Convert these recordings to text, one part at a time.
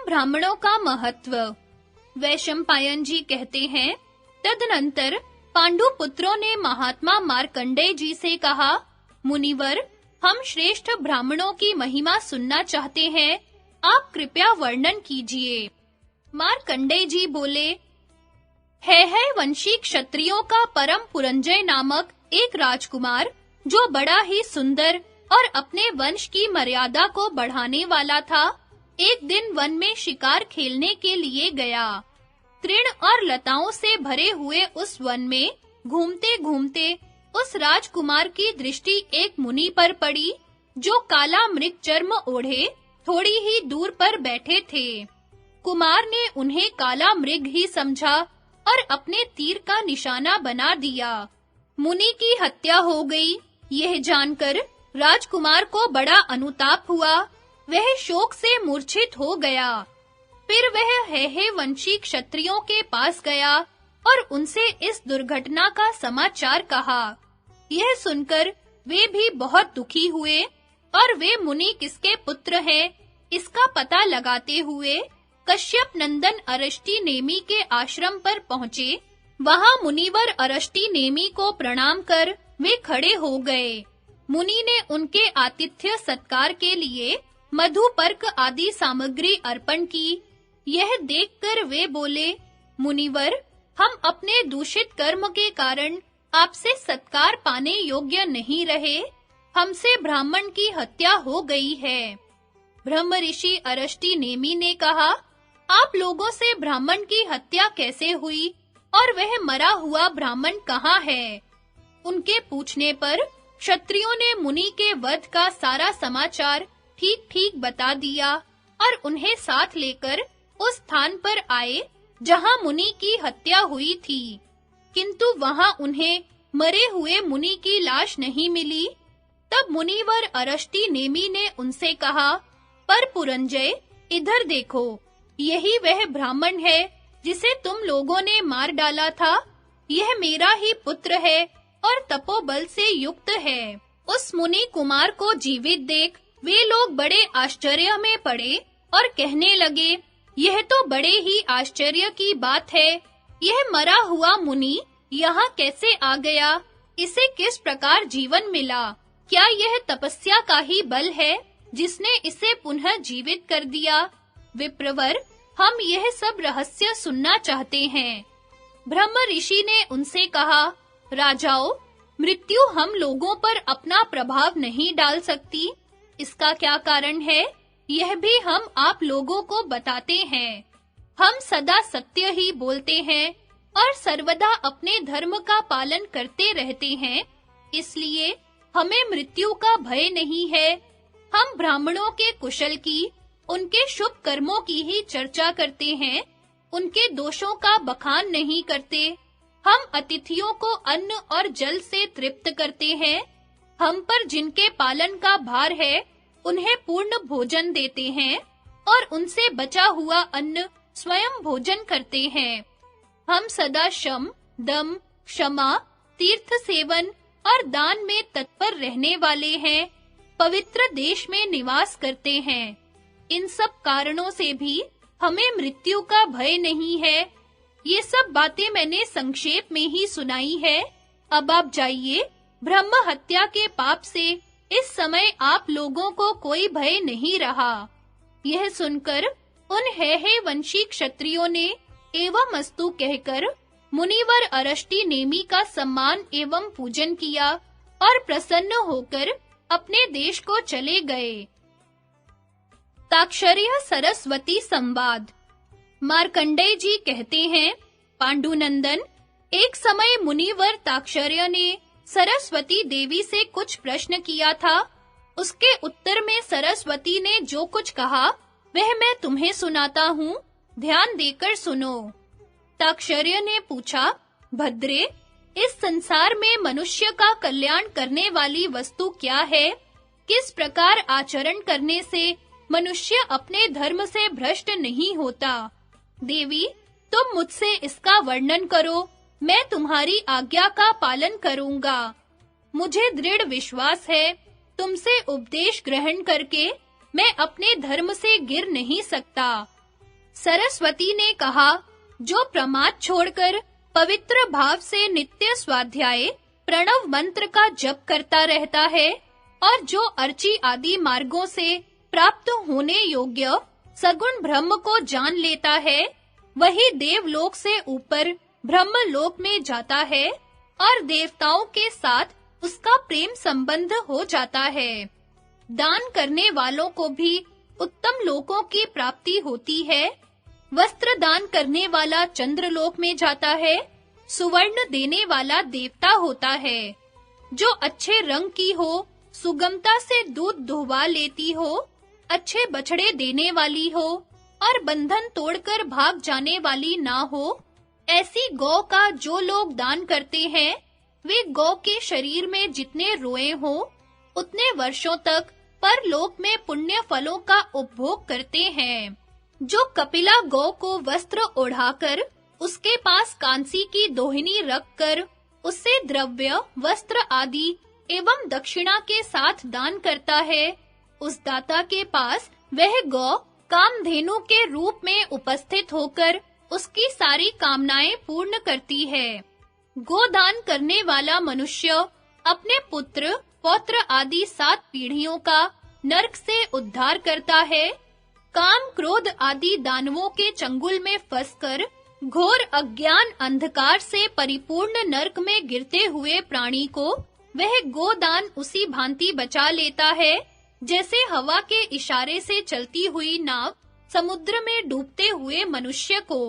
ब्राह्मणों का महत्व। वैशंपायन जी कहते हैं, तदनंतर पांडु पुत्रों ने महात्मा मार्कंडेय जी से कहा, मुनिवर, हम श्रेष्ठ ब्राह्मणों की महिमा सुनना चाहते हैं, आप कृपया वर्णन कीजिए। मार्कंडेय जी बोले, है वंशी क्षत्रियों का परम पुरंजय नामक एक राजकुमार, जो बड़ा ही सुंदर और अपने वंश की मर्यादा को बढ़ाने वाला था, एक दिन वन में शिकार खेलने के लिए गया। तृण और लताओं से भरे हुए उस वन में घूमते-घूमते उस राजकुमार की दृष्टि एक मुनि पर पड़ी, जो काला मृग चर्म ओढ़े थोड़ी ही दूर पर बैठे थे। कुमार ने उन्हें काला मृग ही समझा और अपने तीर का निशाना बना दिया। मुनि की हत्या हो गई। यह जानकर राजकुमार को बड़ा अनुताप हुआ। वह शोक से मूर्छित हो गया। फिर वह है वंशी क्षत्रियों के पास गया और उनसे इस दुर्घटना का समाचार कहा। यह सुनकर वे भी बहुत दुखी हुए और वे मुनि किसके पुत्र हैं, इसका पता लगाते हुए कश्यप नंदन अरष्टि नेमि के आश्रम पर पहुँचे। वहां मुनिवर अरष्टि नेमि को प्रणाम कर वे खड़े हो गए। मुनि ने उनके आतिथ्य सत्कार के लिए मधु पर्क आदि सामग्री अर्पण की। यह देखकर वे बोले, मुनिवर, हम अपने दूषित कर्म के कारण आपसे सत्कार पाने योग्य नहीं रहे। हमसे ब्राह्मण की हत्या हो गई है। ब्रह्म ऋषि अरष्टि नेमि ने कहा, आप लोगों से ब्राह्मण की हत्या कैसे हुई और वह मरा हुआ ब्राह्मण कहाँ है? उनके पूछने पर क्षत्रियों ने मुनि के वध का सारा समाचार ठीक-ठीक बता दिया और उन्हें साथ लेकर उस स्थान पर आए जहां मुनि की हत्या हुई थी। किंतु वहां उन्हें मरे हुए मुनि की लाश नहीं मिली। तब मुनिवर अरष्टि नेमि ने उनसे कहा, पर पुरंजय, इधर देखो, यही वह ब्राह्मण है जिसे तुम लोगों ने मार डाला था। यह मेरा ही पुत्र है और तपोबल से युक्त है। उस मुनि कुमार को जीवित देख वे लोग बड़े आश्चर्य में पड़े और कहने लगे, यह तो बड़े ही आश्चर्य की बात है। यह मरा हुआ मुनि यहाँ कैसे आ गया? इसे किस प्रकार जीवन मिला? क्या यह तपस्या का ही बल है जिसने इसे पुनः जीवित कर दिया? विप्रवर, हम यह सब रहस्य सुनना चाहते हैं। ब्रह्म ऋषि ने उनसे कहा, राजाओं, मृत्यु हम लोगों पर अपना प्रभाव नहीं डाल सकती। इसका क्या कारण है, यह भी हम आप लोगों को बताते हैं। हम सदा सत्य ही बोलते हैं और सर्वदा अपने धर्म का पालन करते रहते हैं, इसलिए हमें मृत्यु का भय नहीं है। हम ब्राह्मणों के कुशल की, उनके शुभ कर्मों की ही चर्चा करते हैं, उनके दोषों का बखान नहीं करते। हम अतिथियों को अन्न और जल से तृप्त करते हैं। हम पर जिनके पालन का भार है, उन्हें पूर्ण भोजन देते हैं और उनसे बचा हुआ अन्न स्वयं भोजन करते हैं। हम सदा शम, दम, क्षमा, तीर्थ सेवन और दान में तत्पर रहने वाले हैं। पवित्र देश में निवास करते हैं। इन सब कारणों से भी हमें मृत्यु का भय नहीं है। ये सब बातें मैंने संक्षेप में ही सुनाई है। अब आप जाइए। ब्रह्म हत्या के पाप से इस समय आप लोगों को कोई भय नहीं रहा। यह सुनकर उन है वंशी क्षत्रियों ने एवं अस्तु कहकर मुनिवर अरष्टि नेमि का सम्मान एवं पूजन किया और प्रसन्न होकर अपने देश को चले गए। ताक्षर्य सरस्वती संवाद। मार्कंडेय जी कहते हैं, पांडुनंदन, एक समय मुनिवर ताक्षर्य ने सरस्वती देवी से कुछ प्रश्न किया था। उसके उत्तर में सरस्वती ने जो कुछ कहा वह मैं तुम्हें सुनाता हूँ, ध्यान देकर सुनो। ताक्षर्य ने पूछा, भद्रे, इस संसार में मनुष्य का कल्याण करने वाली वस्तु क्या है? किस प्रकार आचरण करने से मनुष्य अपने धर्म से भ्रष्ट नहीं होता? देवी, तुम मुझसे इसका वर्णन करो, मैं तुम्हारी आज्ञा का पालन करूंगा। मुझे दृढ़ विश्वास है, तुमसे उपदेश ग्रहण करके मैं अपने धर्म से गिर नहीं सकता। सरस्वती ने कहा, जो प्रमाद छोड़कर पवित्र भाव से नित्य स्वाध्याय प्रणव मंत्र का जप करता रहता है और जो अर्ची आदि मार्गों से प्राप्त होने योग्य सगुण ब्रह्म को जान लेता है, वही देवलोक से ऊपर ब्रह्मलोक में जाता है और देवताओं के साथ उसका प्रेम संबंध हो जाता है। दान करने वालों को भी उत्तम लोकों की प्राप्ति होती है। वस्त्र दान करने वाला चंद्रलोक में जाता है, सुवर्ण देने वाला देवता होता है। जो अच्छे रंग की हो, सुगमता से दूध दुहवा लेती हो, अच्छे बछड़े देने वाली हो और बंधन तोड़कर भाग जाने वाली ना हो, ऐसी गौ का जो लोग दान करते हैं, वे गौ के शरीर में जितने रोए हो, उतने वर्षों तक परलोक में पुण्य फलों का उपभोग करते हैं। जो कपिला गौ को वस्त्र ओढ़ाकर उसके पास कांसी की दोहिनी रखकर उससे द्रव्य, वस्त्र आदि एवं दक्षिणा के साथ दान करता है, उस दाता के पास वह गौ कामधेनु के रूप में उपस्थित होकर उसकी सारी कामनाएं पूर्ण करती है। गोदान करने वाला मनुष्य अपने पुत्र, पौत्र आदि 7 पीढ़ियों का नरक से उद्धार करता है। काम, क्रोध आदि दानवों के चंगुल में फंसकर घोर अज्ञान अंधकार से परिपूर्ण नरक में गिरते हुए प्राणी को वह गोदान उसी भांति बचा लेता है, जैसे हवा के इशारे से चलती हुई नाव समुद्र में डूबते हुए मनुष्य को।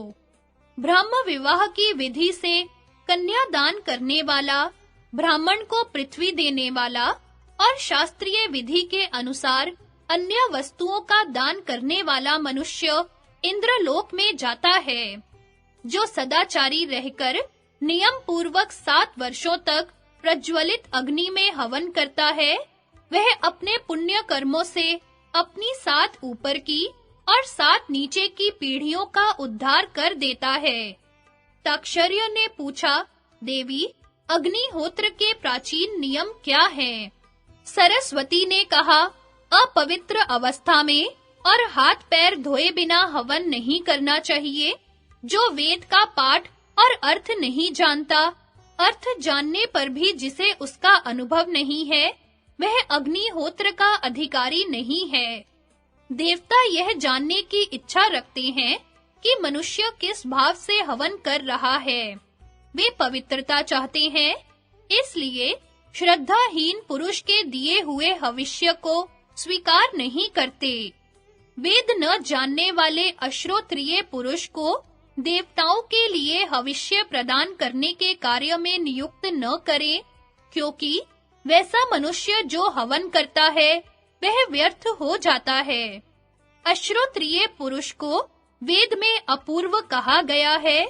ब्रह्म विवाह की विधि से कन्या दान करने वाला, ब्राह्मण को पृथ्वी देने वाला और शास्त्रीय विधि के अनुसार अन्य वस्तुओं का दान करने वाला मनुष्य इंद्रलोक में जाता है। जो सदाचारी रहकर नियम पूर्वक 7 वर्षों तक प्रज्वलित अग्नि में हवन करता है, वह अपने पुण्य कर्मों से अपनी 7 ऊपर की और 7 नीचे की पीढ़ियों का उद्धार कर देता है। ताक्षर्य ने पूछा, देवी, अग्निहोत्र के प्राचीन नियम क्या हैं? सरस्वती ने कहा, अपवित्र अवस्था में और हाथ पैर धोए बिना हवन नहीं करना चाहिए। जो वेद का पाठ और अर्थ नहीं जानता, अर्थ जानने पर भी जिसे उसका अनुभव नहीं है, वह अग्निहोत्र का अधिकारी नहीं है। देवता यह जानने की इच्छा रखते हैं कि मनुष्य किस भाव से हवन कर रहा है। वे पवित्रता चाहते हैं, इसलिए श्रद्धाहीन पुरुष के दिए हुए हविष्य को स्वीकार नहीं करते। वेद न जानने वाले अश्रोत्रिय पुरुष को देवताओं के लिए हविष्य प्रदान करने के कार्य में नियुक्त न करें, क्योंकि वैसा मनुष्य जो हवन करता है, वह व्यर्थ हो जाता है। अश्रोत्रिय पुरुष को वेद में अपूर्व कहा गया है।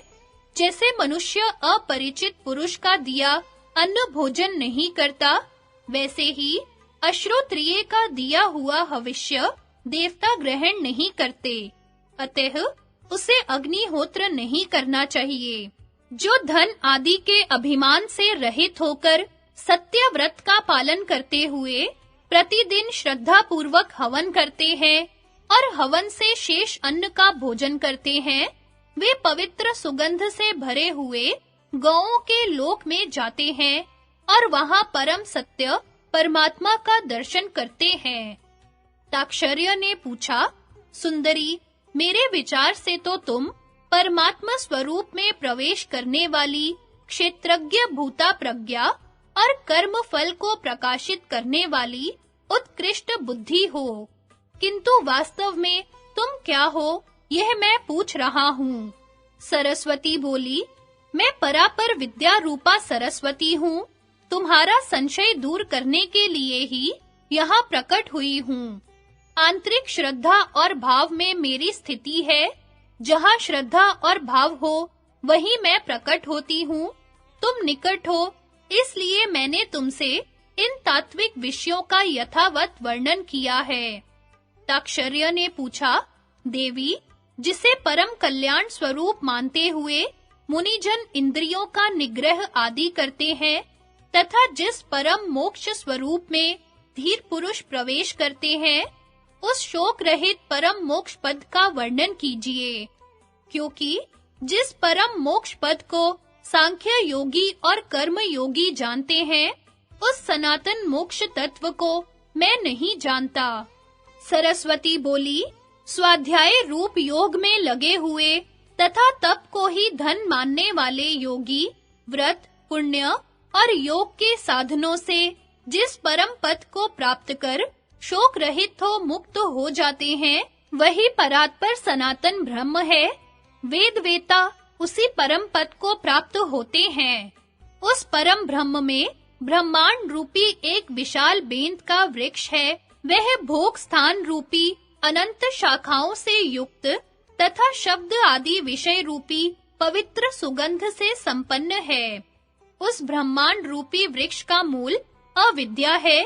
जैसे मनुष्य अपरिचित पुरुष का दिया अन्न भोजन नहीं करता, वैसे ही अश्रोत्रिय का दिया हुआ हविष्य देवता ग्रहण नहीं करते। अतः उसे अग्निहोत्र नहीं करना चाहिए। जो धन आदि के अभिमान से रहित होकर सत्य व्रत का पालन करते हुए प्रतिदिन श्रद्धा पूर्वक हवन करते हैं और हवन से शेष अन्न का भोजन करते हैं, वे पवित्र सुगंध से भरे हुए गौओं के लोक में जाते हैं और वहां परम सत्य परमात्मा का दर्शन करते हैं। ताक्षर्य ने पूछा, सुंदरी, मेरे विचार से तो तुम परमात्मा स्वरूप में प्रवेश करने वाली क्षेत्रज्ञ भूता प्रज्ञा और कर्म फल को प्रकाशित करने वाली उत्कृष्ट बुद्धि हो, किंतु वास्तव में तुम क्या हो, यह मैं पूछ रहा हूँ। सरस्वती बोली, मैं परापर विद्या रूपा सरस्वती हूँ। तुम्हारा संशय दूर करने के लिए ही यहाँ प्रकट हुई हूँ। आंतरिक श्रद्धा और भाव में मेरी स्थिति है। जहाँ श्रद्धा और भाव हो, वहीं मैं प्रकट होती हूँ। तुम निकट हो, इसलिए मैंने तुमसे इन तात्विक विषयों का यथावत वर्णन किया है। ताक्षर्य ने पूछा, देवी, जिसे परम कल्याण स्वरूप मानते हुए मुनिजन इंद्रियों का निग्रह आदि करते हैं, तथा जिस परम मोक्ष स्वरूप में धीर पुरुष प्रवेश करते हैं, उस शोक रहित परम मोक्ष पद का वर्णन कीजिए, क्योंकि जिस परम मोक्ष पद को सांख्य योगी और कर्म योगी जानते हैं, उस सनातन मोक्ष तत्व को मैं नहीं जानता। सरस्वती बोली, स्वाध्याय रूप योग में लगे हुए तथा तप को ही धन मानने वाले योगी व्रत, पुण्य और योग के साधनों से जिस परम पद को प्राप्त कर शोक रहित हो मुक्त हो जाते हैं, वही परात्पर सनातन ब्रह्म है। वेद वेता उसी परम पद को प्राप्त होते हैं। उस परम ब्रह्म में ब्रह्मांड रूपी एक विशाल बेंत का वृक्ष है। वह भोग स्थान रूपी अनंत शाखाओं से युक्त तथा शब्द आदि विषय रूपी पवित्र सुगंध से संपन्न है। उस ब्रह्मांड रूपी वृक्ष का मूल अविद्या है।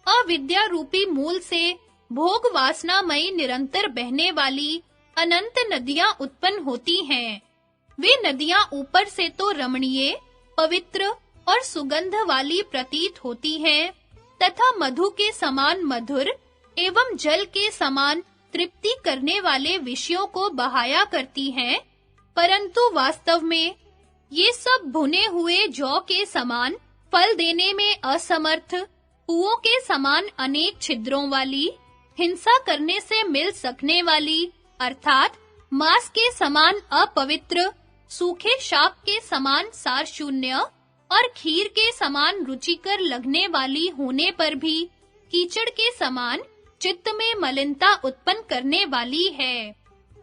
अविद्या रूपी मूल से भोग वासनामयी निरंतर बहने वाली अनंत नदियां उत्पन्न होती हैं। वे नदियां ऊपर से तो रमणीय, पवित्र और सुगंध वाली प्रतीत होती हैं तथा मधु के समान मधुर एवं जल के समान तृप्ति करने वाले विषयों को बहाया करती हैं, परंतु वास्तव में ये सब भुने हुए जौ के समान फल देने में असमर्थ, कुओं के समान अनेक छिद्रों वाली, हिंसा करने से मिल सकने वाली अर्थात मांस के समान अपवित्र, सूखे शाक के समान सार शून्य और खीर के समान रुचिकर लगने वाली होने पर भी कीचड़ के समान चित्त में मलिनता उत्पन्न करने वाली है।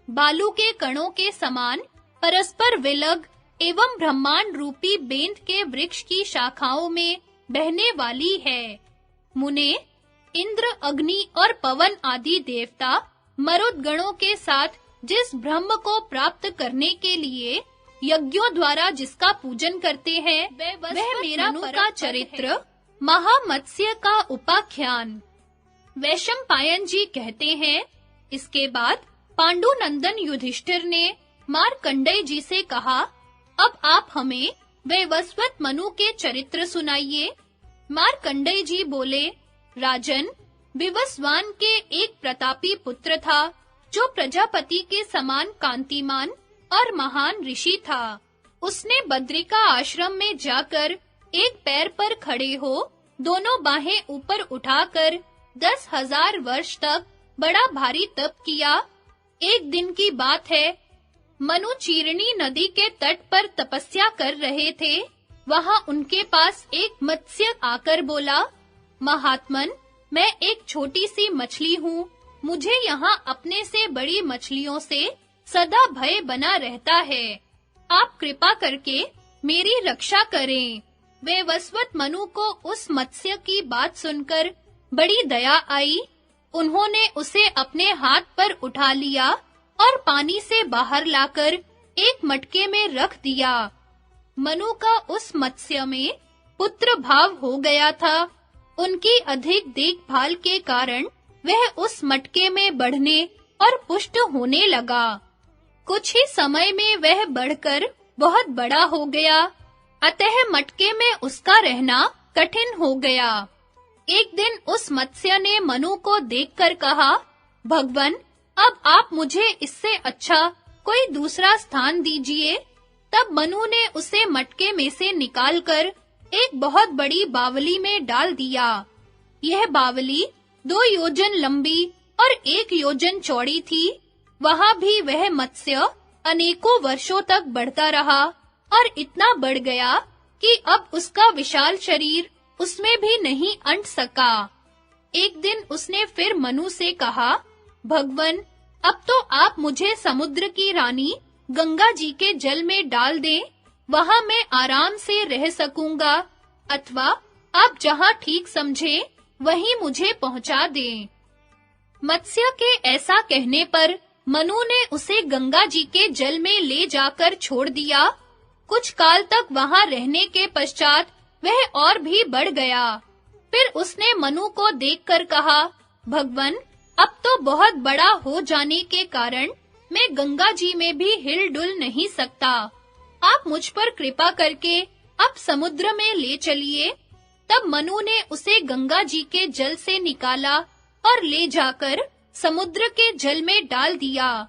बालू के कणों के समान परस्पर विलग एवं ब्रह्मांड रूपी बेंत के वृक्ष की शाखाओं में बहने वाली है। मुने, इंद्र, अग्नि और पवन आदि देवता मरुदगणों के साथ जिस ब्रह्म को प्राप्त करने के लिए यज्ञों द्वारा जिसका पूजन करते हैं, वह मेरा मनु का चरित्र, महामत्स्य का उपाख्यान। वैशंपायन जी कहते हैं, इसके बाद पांडुनंदन युधिष्ठिर ने मार्कंडेय जी से कहा, अब आप हमें वैवस्वत मनु के चरित्र सुनाइए। मार्कंडेय जी बोले, राजन, विवस्वान के एक प्रतापी पुत्र था, जो प्रजापति के समान कांतिमान और महान ऋषि था। उसने बद्रिका आश्रम में जाकर एक पैर पर खड़े हो, दोनों बाहें ऊपर उठाकर 10,000 वर्ष तक बड़ा भारी तप किया। एक दिन की बात है, मनु चीरणी नदी के तट पर तपस्या कर रहे थे। वहां उनके पास एक मत्स्य आकर बोला, महात्मन, मैं एक छोटी सी मछली हूँ। मुझे यहाँ अपने से बड़ी मछलियों से सदा भय बना रहता है। आप कृपा करके मेरी रक्षा करें। वैवस्वत मनु को उस मत्स्य की बात सुनकर बड़ी दया आई। उन्होंने उसे अपने हाथ पर उठा लिया और पानी से बाहर लाकर एक मटके में रख दिया। मनु का उस मत्स्य में पुत्र भाव हो गया था। उनकी अधिक देखभाल के कारण वह उस मटके में बढ़ने और पुष्ट होने लगा। कुछ ही समय में वह बढ़कर बहुत बड़ा हो गया, अतः मटके में उसका रहना कठिन हो गया। एक दिन उस मत्स्य ने मनु को देखकर कहा, भगवन, अब आप मुझे इससे अच्छा कोई दूसरा स्थान दीजिए। तब मनु ने उसे मटके में से निकालकर एक बहुत बड़ी बावली में डाल दिया। यह बावली 2 योजन लंबी और 1 योजन चौड़ी थी। वहां भी वह मत्स्य अनेकों वर्षों तक बढ़ता रहा और इतना बढ़ गया कि अब उसका विशाल शरीर उसमें भी नहीं अंट सका। एक दिन उसने फिर मनु से कहा, भगवन, अब तो आप मुझे समुद्र की रानी गंगा जी के जल में डाल दें। वहां मैं आराम से रह सकूंगा, अथवा आप जहां ठीक समझे वहीं मुझे पहुंचा दें। मत्स्य के ऐसा कहने पर मनु ने उसे गंगा जी के जल में ले जाकर छोड़ दिया। कुछ काल तक वहां रहने के पश्चात वह और भी बढ़ गया। फिर उसने मनु को देखकर कहा, भगवन, अब तो बहुत बड़ा हो जाने के कारण मैं गंगा जी में भी हिल-डुल नहीं सकता। आप मुझ पर कृपा करके अब समुद्र में ले चलिए। तब मनु ने उसे गंगा जी के जल से निकाला और ले जाकर समुद्र के जल में डाल दिया।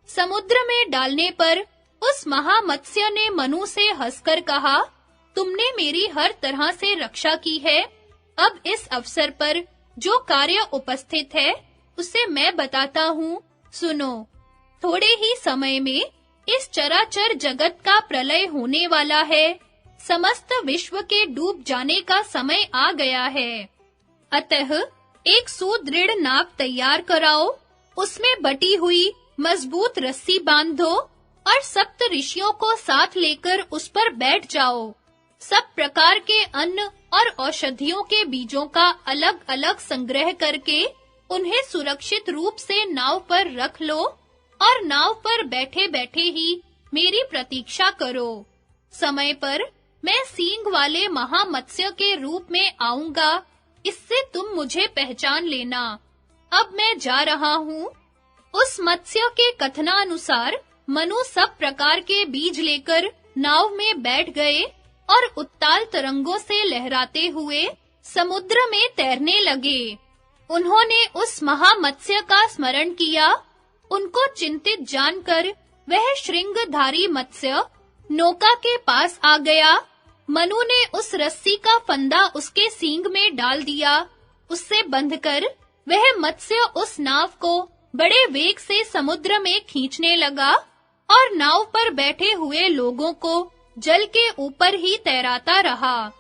समुद्र में डालने पर उस महामत्स्य ने मनु से हंसकर कहा, तुमने मेरी हर तरह से रक्षा की है। अब इस अवसर पर जो कार्य उपस्थित है उसे मैं बताता हूँ, सुनो। थोड़े ही समय में इस चराचर जगत का प्रलय होने वाला है। समस्त विश्व के डूब जाने का समय आ गया है। अतः एक सुदृढ़ नाव तैयार कराओ, उसमें बटी हुई मजबूत रस्सी बांधो और सप्त ऋषियों को साथ लेकर उस पर बैठ जाओ। सब प्रकार के अन्न और औषधियों के बीजों का अलग-अलग संग्रह करके उन्हें सुरक्षित रूप से नाव पर रख लो और नाव पर बैठे-बैठे ही मेरी प्रतीक्षा करो। समय पर मैं सींग वाले महामत्स्य के रूप में आऊंगा, इससे तुम मुझे पहचान लेना। अब मैं जा रहा हूँ। उस मत्स्य के कथनानुसार मनु सब प्रकार के बीज लेकर नाव में बैठ गए और उत्ताल तरंगों से लहराते हुए समुद्र में तैरने लगे। उन्होंने उस महामत्स्य का स्मरण किया। उनको चिंतित जानकर वह श्रृंगधारी मत्स्य नौका के पास आ गया। मनु ने उस रस्सी का फंदा उसके सींग में डाल दिया। उससे बंधकर वह मत्स्य उस नाव को बड़े वेग से समुद्र में खींचने लगा और नाव पर बैठे हुए लोगों को जल के ऊपर ही तैराता रहा।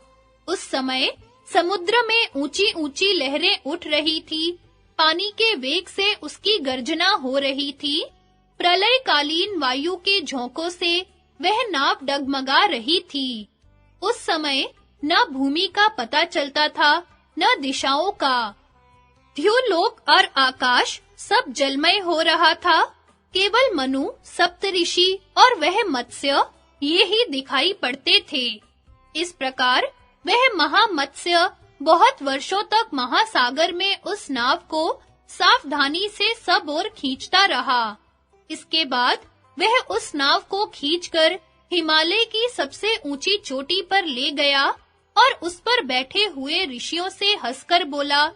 उस समय समुद्र में ऊंची-ऊंची लहरें उठ रही थी। पानी के वेग से उसकी गर्जना हो रही थी। प्रलयकालीन वायु के झोंकों से वह नाव डगमगा रही थी। उस समय न भूमि का पता चलता था, न दिशाओं का। द्युलोक और आकाश सब जलमय हो रहा था। केवल मनु, सप्तऋषि और वह मत्स्य ये ही दिखाई पड़ते थे। इस प्रकार वह महामत्स्य बहुत वर्षों तक महासागर में उस नाव को सावधानी से सब ओर खींचता रहा। इसके बाद वह उस नाव को खींचकर हिमालय की सबसे ऊंची चोटी पर ले गया और उस पर बैठे हुए ऋषियों से हंसकर बोला,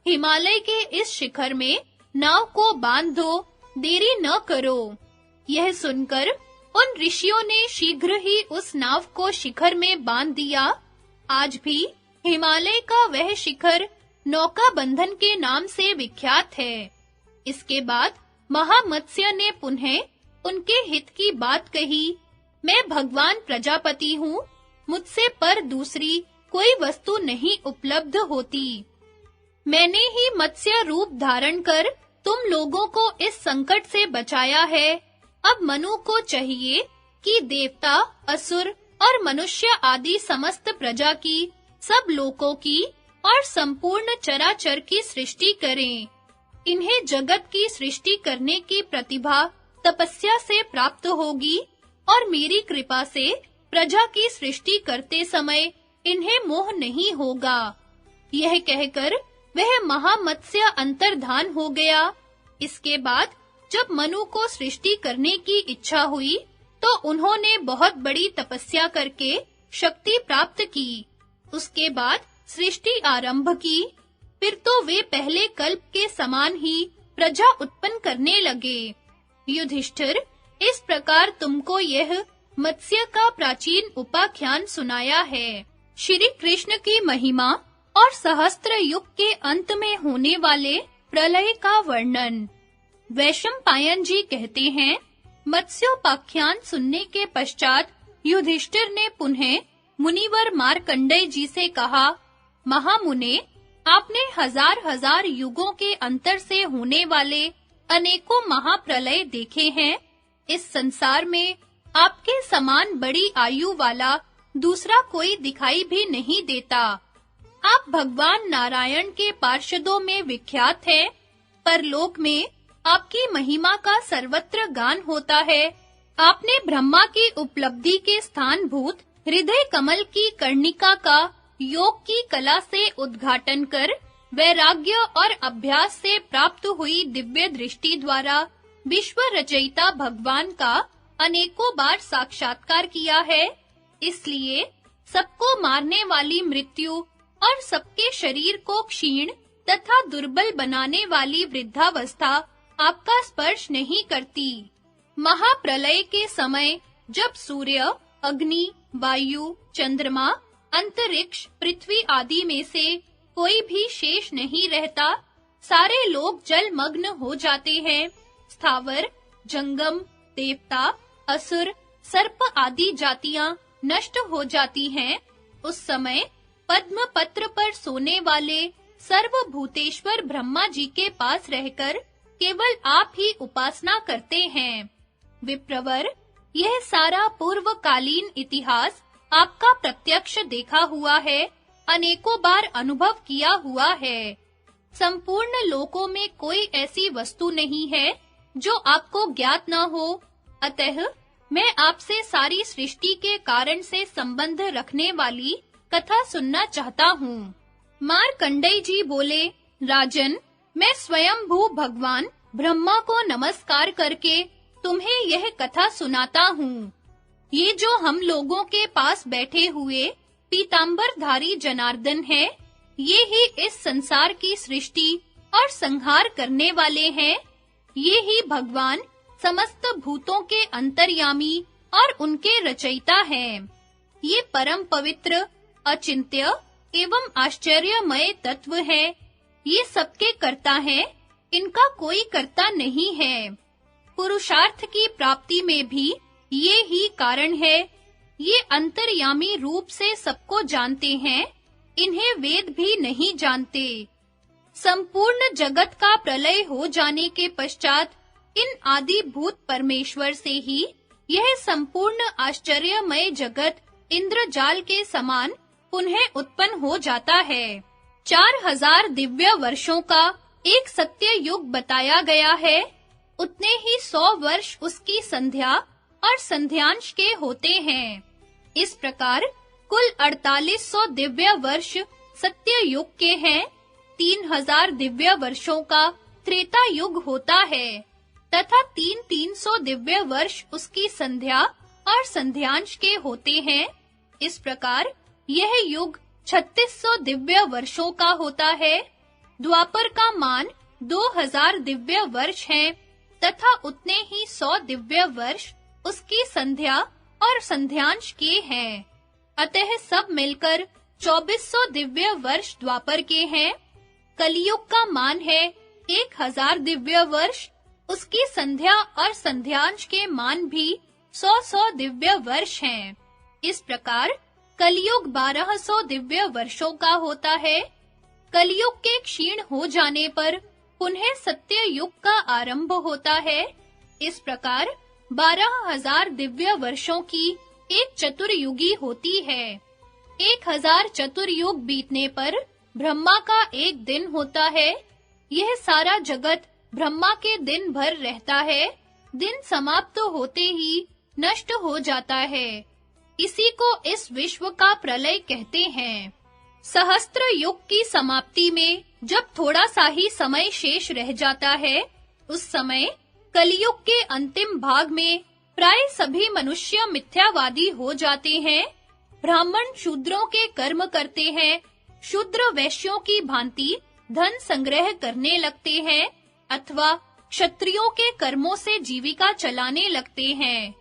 हिमालय के इस शिखर में नाव को बांध दो, देरी न करो। यह सुनकर उन ऋषियों ने शीघ्र ही उस नाव को शिखर में बांध दिया। आज भी हिमालय का वह शिखर नौका बंधन के नाम से विख्यात है। इसके बाद महामत्स्य ने पुनः उनके हित की बात कही, मैं भगवान प्रजापति हूँ, मुझसे पर दूसरी कोई वस्तु नहीं उपलब्ध होती। मैंने ही मत्स्य रूप धारण कर तुम लोगों को इस संकट से बचाया है। अब मनु को चाहिए कि देवता, असुर और मनुष्य आदि समस्त प्रजा की, सब लोकों की और संपूर्ण चराचर की सृष्टि करें। इन्हें जगत की सृष्टि करने की प्रतिभा तपस्या से प्राप्त होगी और मेरी कृपा से प्रजा की सृष्टि करते समय इन्हें मोह नहीं होगा। यह कहकर वह महामत्स्य अंतर्धान हो गया। इसके बाद जब मनु को सृष्टि करने की इच्छा हुई तो उन्होंने बहुत बड़ी तपस्या करके शक्ति प्राप्त की। उसके बाद सृष्टि आरंभ की। फिर तो वे पहले कल्प के समान ही प्रजा उत्पन्न करने लगे। युधिष्ठिर, इस प्रकार तुमको यह मत्स्य का प्राचीन उपाख्यान सुनाया है। श्री कृष्ण की महिमा और सहस्त्र युग के अंत में होने वाले प्रलय का वर्णन। वैशंपायन जी कहते हैं, मत्स्योपाख्यान सुनने के पश्चात युधिष्ठिर ने पुनः मुनिवर मार्कंडेय जी से कहा, महामुने, आपने हजार-हजार युगों के अंतर से होने वाले अनेकों महाप्रलय देखे हैं। इस संसार में आपके समान बड़ी आयु वाला दूसरा कोई दिखाई भी नहीं देता। आप भगवान नारायण के पार्षदों में विख्यात हैं। परलोक में आपकी महिमा का सर्वत्र गान होता है। आपने ब्रह्मा की उपलब्धि के स्थानभूत हृदय कमल की कर्णिका का योग की कला से उद्घाटन कर वैराग्य और अभ्यास से प्राप्त हुई दिव्य दृष्टि द्वारा विश्व रचयिता भगवान का अनेकों बार साक्षात्कार किया है। इसलिए सबको मारने वाली मृत्यु और सबके शरीर को क्षीण तथा दुर्बल बनाने वाली वृद्धावस्था आपका स्पर्श नहीं करती। महाप्रलय के समय जब सूर्य, अग्नि, वायु, चंद्रमा, अंतरिक्ष, पृथ्वी आदि में से कोई भी शेष नहीं रहता, सारे लोग जलमग्न हो जाते हैं, स्थावर, जंगम, देवता, असुर, सर्प आदि जातियां नष्ट हो जाती हैं, उस समय पद्म पत्र पर सोने वाले सर्वभूतेश्वर ब्रह्मा जी के पास रहकर केवल आप ही उपासना करते हैं। विप्रवर, यह सारा पूर्वकालीन इतिहास आपका प्रत्यक्ष देखा हुआ है, अनेकों बार अनुभव किया हुआ है। संपूर्ण लोकों में कोई ऐसी वस्तु नहीं है जो आपको ज्ञात न हो, अतः मैं आपसे सारी सृष्टि के कारण से संबंध रखने वाली कथा सुनना चाहता हूँ। मार्कंडेय जी बोले, राजन, मैं स्वयंभू भगवान ब्रह्मा को नमस्कार करके तुम्हें यह कथा सुनाता हूँ। ये जो हम लोगों के पास बैठे हुए पीतांबरधारी जनार्दन है, ये ही इस संसार की सृष्टि और संहार करने वाले हैं। ये ही भगवान समस्त भूतों के अंतर्यामी और उनके रचयिता हैं। ये परम पवित्र, अचिंत्य एवं आश्चर्यमय तत्व है। ये सबके कर्ता हैं, इनका कोई कर्ता नहीं है। पुरुषार्थ की प्राप्ति में भी ये ही कारण है। ये अंतर्यामी रूप से सबको जानते हैं, इन्हें वेद भी नहीं जानते। संपूर्ण जगत का प्रलय हो जाने के पश्चात इन आदि भूत परमेश्वर से ही यह संपूर्ण आश्चर्यमय जगत इंद्रजाल के समान पुनः उत्पन्न हो जाता है। 4000 दिव्य वर्षों का एक सत्य युग बताया गया है, उतने ही 100 वर्ष उसकी संध्या और संध्यांश के होते हैं। इस प्रकार कुल 4800 दिव्य वर्ष सत्य युग के हैं। 3000 दिव्य वर्षों का त्रेता युग होता है तथा 300 दिव्य वर्ष उसकी संध्या और संध्यांश के होते हैं। इस प्रकार यह युग 3600 दिव्य वर्षों का होता है। द्वापर का मान 2000 दिव्य वर्ष है तथा उतने ही 100 दिव्य वर्ष उसकी संध्या और संध्यांश के हैं। अतः सब मिलकर 2400 दिव्य वर्ष द्वापर के हैं। कलियुग का मान है 1000 दिव्य वर्ष, उसकी संध्या और संध्यांश के मान भी 100 दिव्य वर्ष हैं। इस प्रकार कलियुग 1200 दिव्य वर्षों का होता है। कलियुग के क्षीण हो जाने पर पुनः सत्य युग का आरंभ होता है। इस प्रकार 12000 दिव्य वर्षों की एक चतुर्युगी होती है। 1000 चतुर्युग बीतने पर ब्रह्मा का एक दिन होता है। यह सारा जगत ब्रह्मा के दिन भर रहता है। दिन समाप्त होते ही नष्ट हो जाता है। इसी को इस विश्व का प्रलय कहते हैं। सहस्त्र युग की समाप्ति में जब थोड़ा सा ही समय शेष रह जाता है, उस समय कलियुग के अंतिम भाग में प्राय सभी मनुष्य मिथ्यावादी हो जाते हैं। ब्राह्मण शूद्रों के कर्म करते हैं, शूद्र वैश्यों की भांति धन संग्रह करने लगते हैं अथवा क्षत्रियों के कर्मों से जीविका चलाने लगते हैं।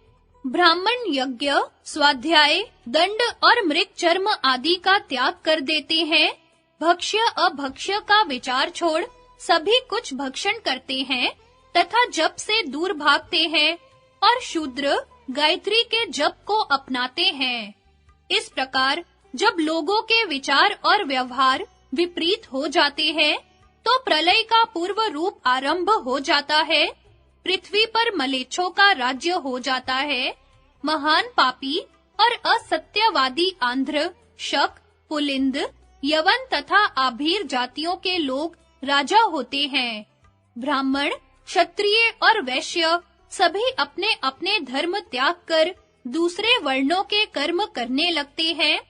ब्राह्मण यज्ञ, स्वाध्याय, दंड और मृगचर्म आदि का त्याग कर देते हैं। भक्ष्य अभक्ष्य का विचार छोड़ सभी कुछ भक्षण करते हैं तथा जप से दूर भागते हैं और शूद्र गायत्री के जप को अपनाते हैं। इस प्रकार जब लोगों के विचार और व्यवहार विपरीत हो जाते हैं, तो प्रलय का पूर्व रूप आरंभ हो जाता है। पृथ्वी पर मलेच्छों का राज्य हो जाता है। महान पापी और असत्यवादी आंध्र, शक, पुलिंद, यवन तथा आभीर जातियों के लोग राजा होते हैं। ब्राह्मण, क्षत्रिय और वैश्य सभी अपने-अपने धर्म त्याग कर दूसरे वर्णों के कर्म करने लगते हैं।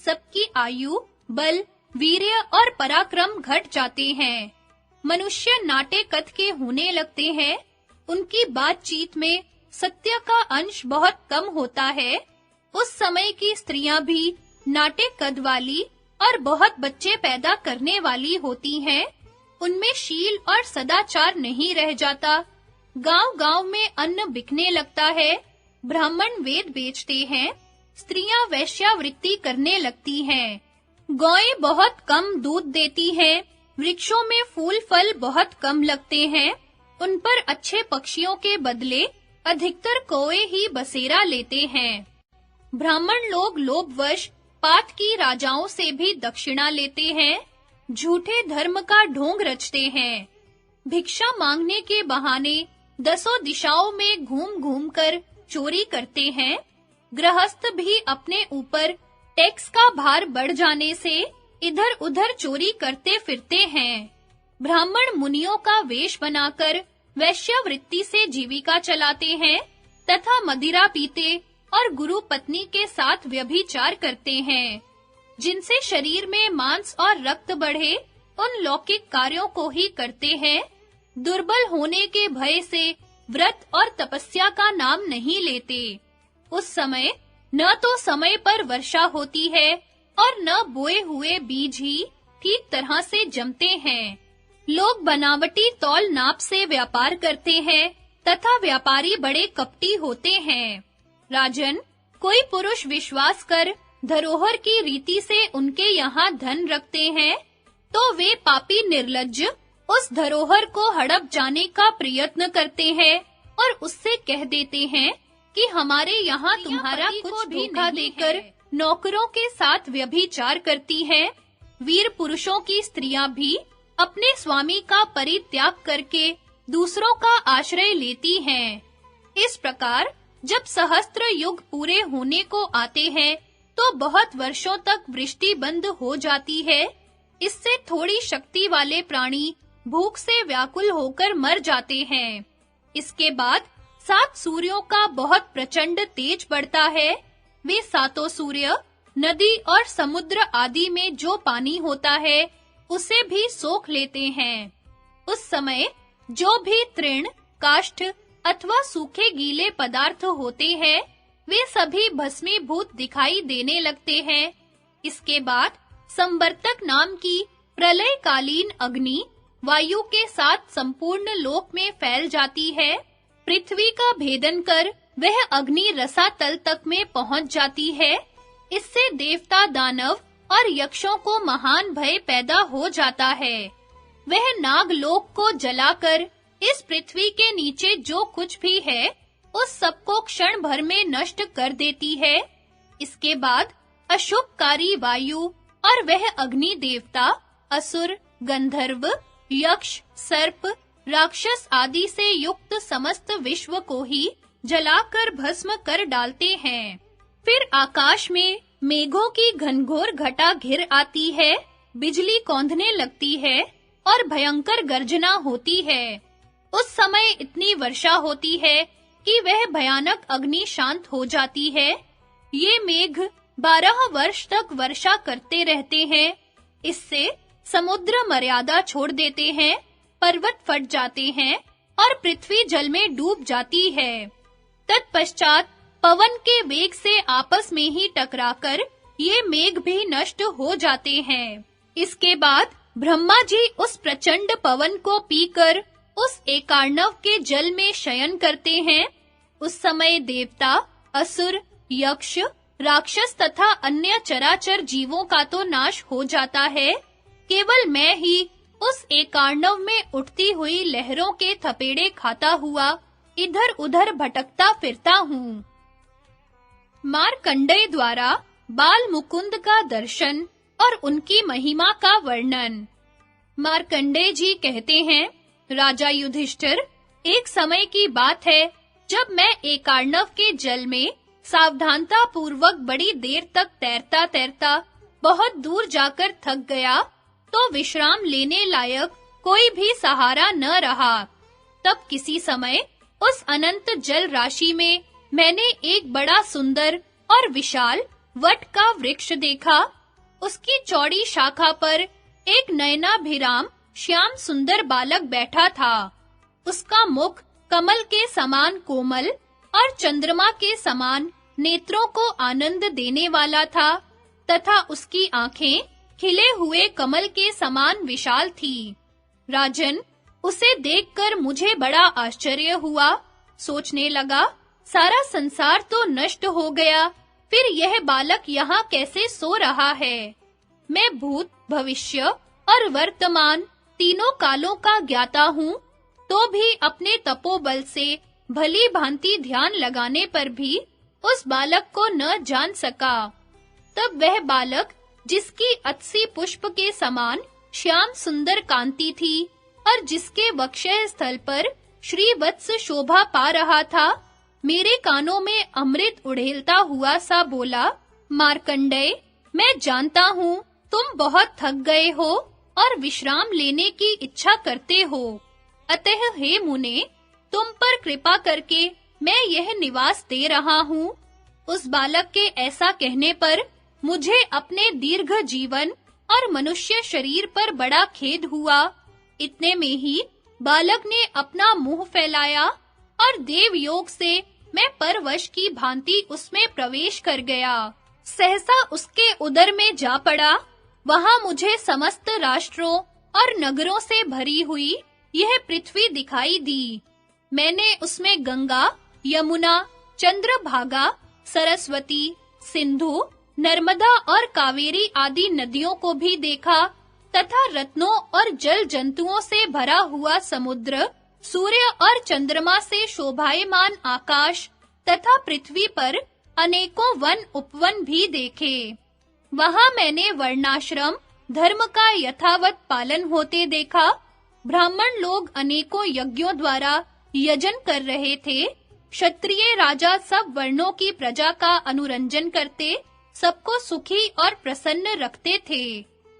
सबकी आयु, बल, वीर्य और पराक्रम घट जाते हैं। मनुष्य नाटे कद के होने लगते हैं। उनकी बातचीत में सत्य का अंश बहुत कम होता है। उस समय की स्त्रियां भी नाटे कद वाली और बहुत बच्चे पैदा करने वाली होती हैं। उनमें शील और सदाचार नहीं रह जाता। गांव-गांव में अन्न बिकने लगता है, ब्राह्मण वेद बेचते हैं, स्त्रियां वेश्यावृत्ति करने लगती हैं, गौएं बहुत कम दूध देती हैं, वृक्षों में फूल फल बहुत कम लगते हैं, उन पर अच्छे पक्षियों के बदले अधिकतर कौए ही बसेरा लेते हैं। ब्राह्मण लोग लोभवश पात की राजाओं से भी दक्षिणा लेते हैं, झूठे धर्म का ढोंग रचते हैं, भिक्षा मांगने के बहाने दसों दिशाओं में घूम-घूम कर चोरी करते हैं, गृहस्थ भी अपने ऊपर टैक्स का भार बढ़ जाने से इधर-उधर चोरी करते फिरते हैं। ब्राह्मण मुनियों का वेश बनाकर वैश्यावृत्ति से जीविका चलाते हैं तथा मदिरा पीते और गुरु पत्नी के साथ व्यभिचार करते हैं। जिनसे शरीर में मांस और रक्त बढ़े, उन लौकिक कार्यों को ही करते हैं। दुर्बल होने के भय से व्रत और तपस्या का नाम नहीं लेते। उस समय न तो समय पर वर्षा होती है और न बोए हुए बीज ही ठीक तरह से जमते हैं। लोग बनावटी तौल नाप से व्यापार करते हैं तथा व्यापारी बड़े कपटी होते हैं। राजन, कोई पुरुष विश्वास कर धरोहर की रीति से उनके यहाँ धन रखते हैं, तो वे पापी निर्लज्ज उस धरोहर को हड़प जाने का प्रयत्न करते हैं और उससे कह देते हैं कि हमारे यहाँ तुम्हारा कुछ धोखा देकर नौकरों के साथ व्यभिचार करती है। वीर पुरुषों की स्त्रियां भी अपने स्वामी का परित्याग करके दूसरों का आश्रय लेती हैं। इस प्रकार जब सहस्त्र युग पूरे होने को आते हैं, तो बहुत वर्षों तक वृष्टि बंद हो जाती है। इससे थोड़ी शक्ति वाले प्राणी भूख से व्याकुल होकर मर जाते हैं। इसके बाद 7 सूर्यों का बहुत प्रचंड तेज बढ़ता है। वे सातों सूर्य नदी और समुद्र आदि में जो पानी होता है, उसे भी सोख लेते हैं। उस समय जो भी तृण, काष्ठ अथवा सूखे गीले पदार्थ होते हैं, वे सभी भस्मीभूत दिखाई देने लगते हैं। इसके बाद संवर्तक नाम की प्रलयकालीन अग्नि वायु के साथ संपूर्ण लोक में फैल जाती है। पृथ्वी का भेदन कर वह अग्नि रसातल तक में पहुंच जाती है। इससे देवता, दानव और यक्षों को महान भय पैदा हो जाता है। वह नागलोक को जलाकर इस पृथ्वी के नीचे जो कुछ भी है, उस सबको क्षण भर में नष्ट कर देती है। इसके बाद अशुभकारी वायु और वह अग्नि देवता, असुर, गंधर्व, यक्ष, सर्प, राक्षस आदि से युक्त समस्त विश्व को ही जलाकर भस्म कर डालते हैं। फिर आकाश में मेघों की घनघोर घटा घिर आती है, बिजली कौंधने लगती है और भयंकर गर्जना होती है। उस समय इतनी वर्षा होती है कि वह भयानक अग्नि शांत हो जाती है। ये मेघ 12 वर्ष तक वर्षा करते रहते हैं। इससे समुद्र मर्यादा छोड़ देते हैं, पर्वत फट जाते हैं और पृथ्वी जल में डूब जाती है। तत्पश्चात पवन के वेग से आपस में ही टकराकर ये मेघ भी नष्ट हो जाते हैं। इसके बाद ब्रह्मा जी उस प्रचंड पवन को पीकर उस एकार्णव के जल में शयन करते हैं। उस समय देवता, असुर, यक्ष, राक्षस तथा अन्य चराचर जीवों का तो नाश हो जाता है। केवल मैं ही उस एकार्णव में उठती हुई लहरों के थपेड़े खाता हुआ इधर-उधर भटकता फिरता हूँ। मार्कंडेय द्वारा बाल मुकुंद का दर्शन और उनकी महिमा का वर्णन। मार्कंडेय जी कहते हैं, राजा युधिष्ठिर, एक समय की बात है जब मैं एकार्णव के जल में सावधानता पूर्वक बड़ी देर तक तैरता-तैरता बहुत दूर जाकर थक गया, तो विश्राम लेने लायक कोई भी सहारा न रहा। तब किसी समय उस अनंत जल राशि में मैंने एक बड़ा सुंदर और विशाल वट का वृक्ष देखा। उसकी चौड़ी शाखा पर एक नयनाभिराम श्याम सुंदर बालक बैठा था। उसका मुख कमल के समान कोमल और चंद्रमा के समान नेत्रों को आनंद देने वाला था तथा उसकी आंखें खिले हुए कमल के समान विशाल थी। राजन, उसे देखकर मुझे बड़ा आश्चर्य हुआ। सोचने लगा, सारा संसार तो नष्ट हो गया, फिर यह बालक यहाँ कैसे सो रहा है? मैं भूत, भविष्य और वर्तमान तीनों कालों का ज्ञाता हूँ, तो भी अपने तपोबल से भली भांति ध्यान लगाने पर भी उस बालक को न जान सका। तब वह बालक, जिसकी अतसी पुष्प के समान श्याम सुंदर कांति थी और जिसके वक्षः स्थल पर श्रीवत्स शोभा पा रहा था, मेरे कानों में अमृत उड़ेलता हुआ सा बोला, मार्कंडेय, मैं जानता हूँ तुम बहुत थक गए हो और विश्राम लेने की इच्छा करते हो। अतः हे मुने, तुम पर कृपा करके मैं यह निवास दे रहा हूँ। उस बालक के ऐसा कहने पर मुझे अपने दीर्घ जीवन और मनुष्य शरीर पर बड़ा खेद हुआ। इतने में ही बालक ने अपना मुंह फैलाया और देव योग से मैं परवश की भांति उसमें प्रवेश कर गया। सहसा उसके उदर में जा पड़ा। वहां मुझे समस्त राष्ट्रों और नगरों से भरी हुई यह पृथ्वी दिखाई दी। मैंने उसमें गंगा, यमुना, चंद्रभागा, सरस्वती, सिंधु, नर्मदा और कावेरी आदि नदियों को भी देखा तथा रत्नों और जल जंतुओं से भरा हुआ समुद्र, सूर्य और चंद्रमा से शोभायमान आकाश तथा पृथ्वी पर अनेकों वन उपवन भी देखे। वहां मैंने वर्णाश्रम धर्म का यथावत पालन होते देखा। ब्राह्मण लोग अनेकों यज्ञों द्वारा यजन कर रहे थे। क्षत्रिय राजा सब वर्णों की प्रजा का अनुरंजन करते, सबको सुखी और प्रसन्न रखते थे।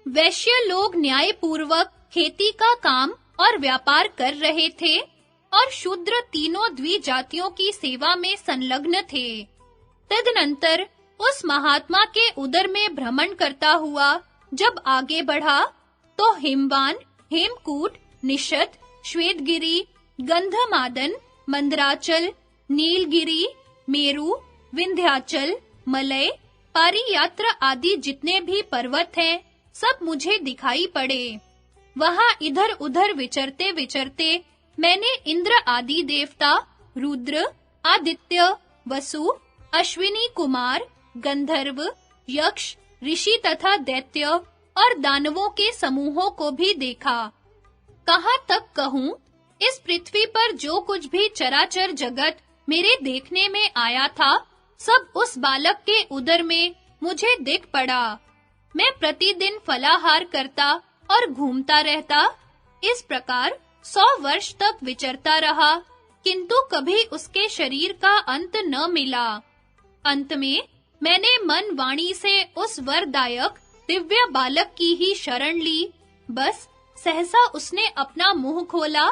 वैश्य लोग न्याय पूर्वक खेती का काम और व्यापार कर रहे थे और शूद्र तीनों द्विजातियों की सेवा में संलग्न थे। तदनंतर उस महात्मा के उदर में भ्रमण करता हुआ जब आगे बढ़ा, तो हिमवान, हेमकूट, निषद, श्वेतगिरि, गंधमादन, मंदराचल, नीलगिरि, मेरु, विंध्याचल, मलय, पारियात्र आदि जितने भी पर्वत हैं, सब मुझे दिखाई पड़े। वहां इधर-उधर विचरते मैंने इंद्र आदि देवता, रुद्र, आदित्य, वसु, अश्विनी कुमार, गंधर्व, यक्ष, ऋषि तथा दैत्य और दानवों के समूहों को भी देखा। कहाँ तक कहूँ, इस पृथ्वी पर जो कुछ भी चराचर जगत मेरे देखने में आया था, सब उस बालक के उदर में मुझे दिख पड़ा। मैं प्रतिदिन फलाहार करता और घूमता रहता। इस प्रकार 100 वर्ष तक विचरता रहा, किंतु कभी उसके शरीर का अंत न मिला। अंत में मैंने मन वाणी से उस वरदायक दिव्य बालक की ही शरण ली। बस सहसा उसने अपना मुंह खोला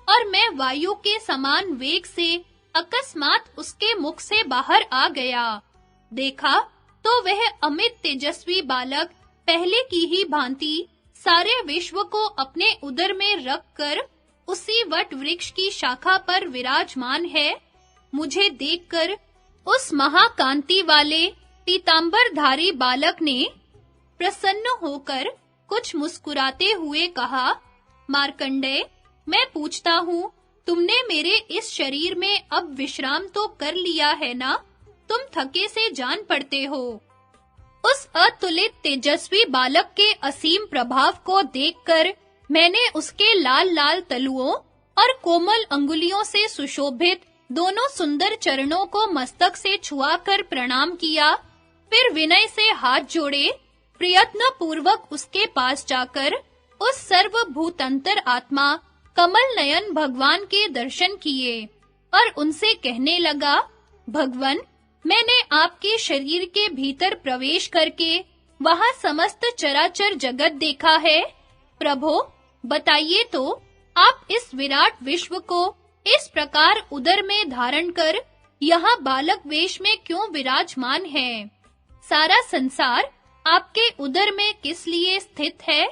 और मैं वायु के समान वेग से अकस्मात उसके मुख से बाहर आ गया। देखा तो वह अमित तेजस्वी बालक पहले की ही भांति सारे विश्व को अपने उदर में रखकर उसी वट वृक्ष की शाखा पर विराजमान है। मुझे देखकर उस महाकांति वाले पीतांबरधारी बालक ने प्रसन्न होकर कुछ मुस्कुराते हुए कहा, मार्कंडेय, मैं पूछता हूँ, तुमने मेरे इस शरीर में अब विश्राम तो कर लिया है ना? तुम थके से जान पड़ते हो। उस अतुलित तेजस्वी बालक के असीम प्रभाव को देखकर मैंने उसके लाल-लाल तलुओं और कोमल अंगुलियों से सुशोभित दोनों सुंदर चरणों को मस्तक से छुआकर प्रणाम किया। फिर विनय से हाथ जोड़े प्रयत्न पूर्वक उसके पास जाकर उस सर्वभूतंतर आत्मा कमल नयन भगवान के दर्शन किए और उनसे कहने लगा, भगवन, मैंने आपके शरीर के भीतर प्रवेश करके वहां समस्त चराचर जगत देखा है। प्रभो, बताइए तो, आप इस विराट विश्व को इस प्रकार उदर में धारण कर यहाँ बालक वेश में क्यों विराजमान हैं? सारा संसार आपके उदर में किस लिए स्थित है?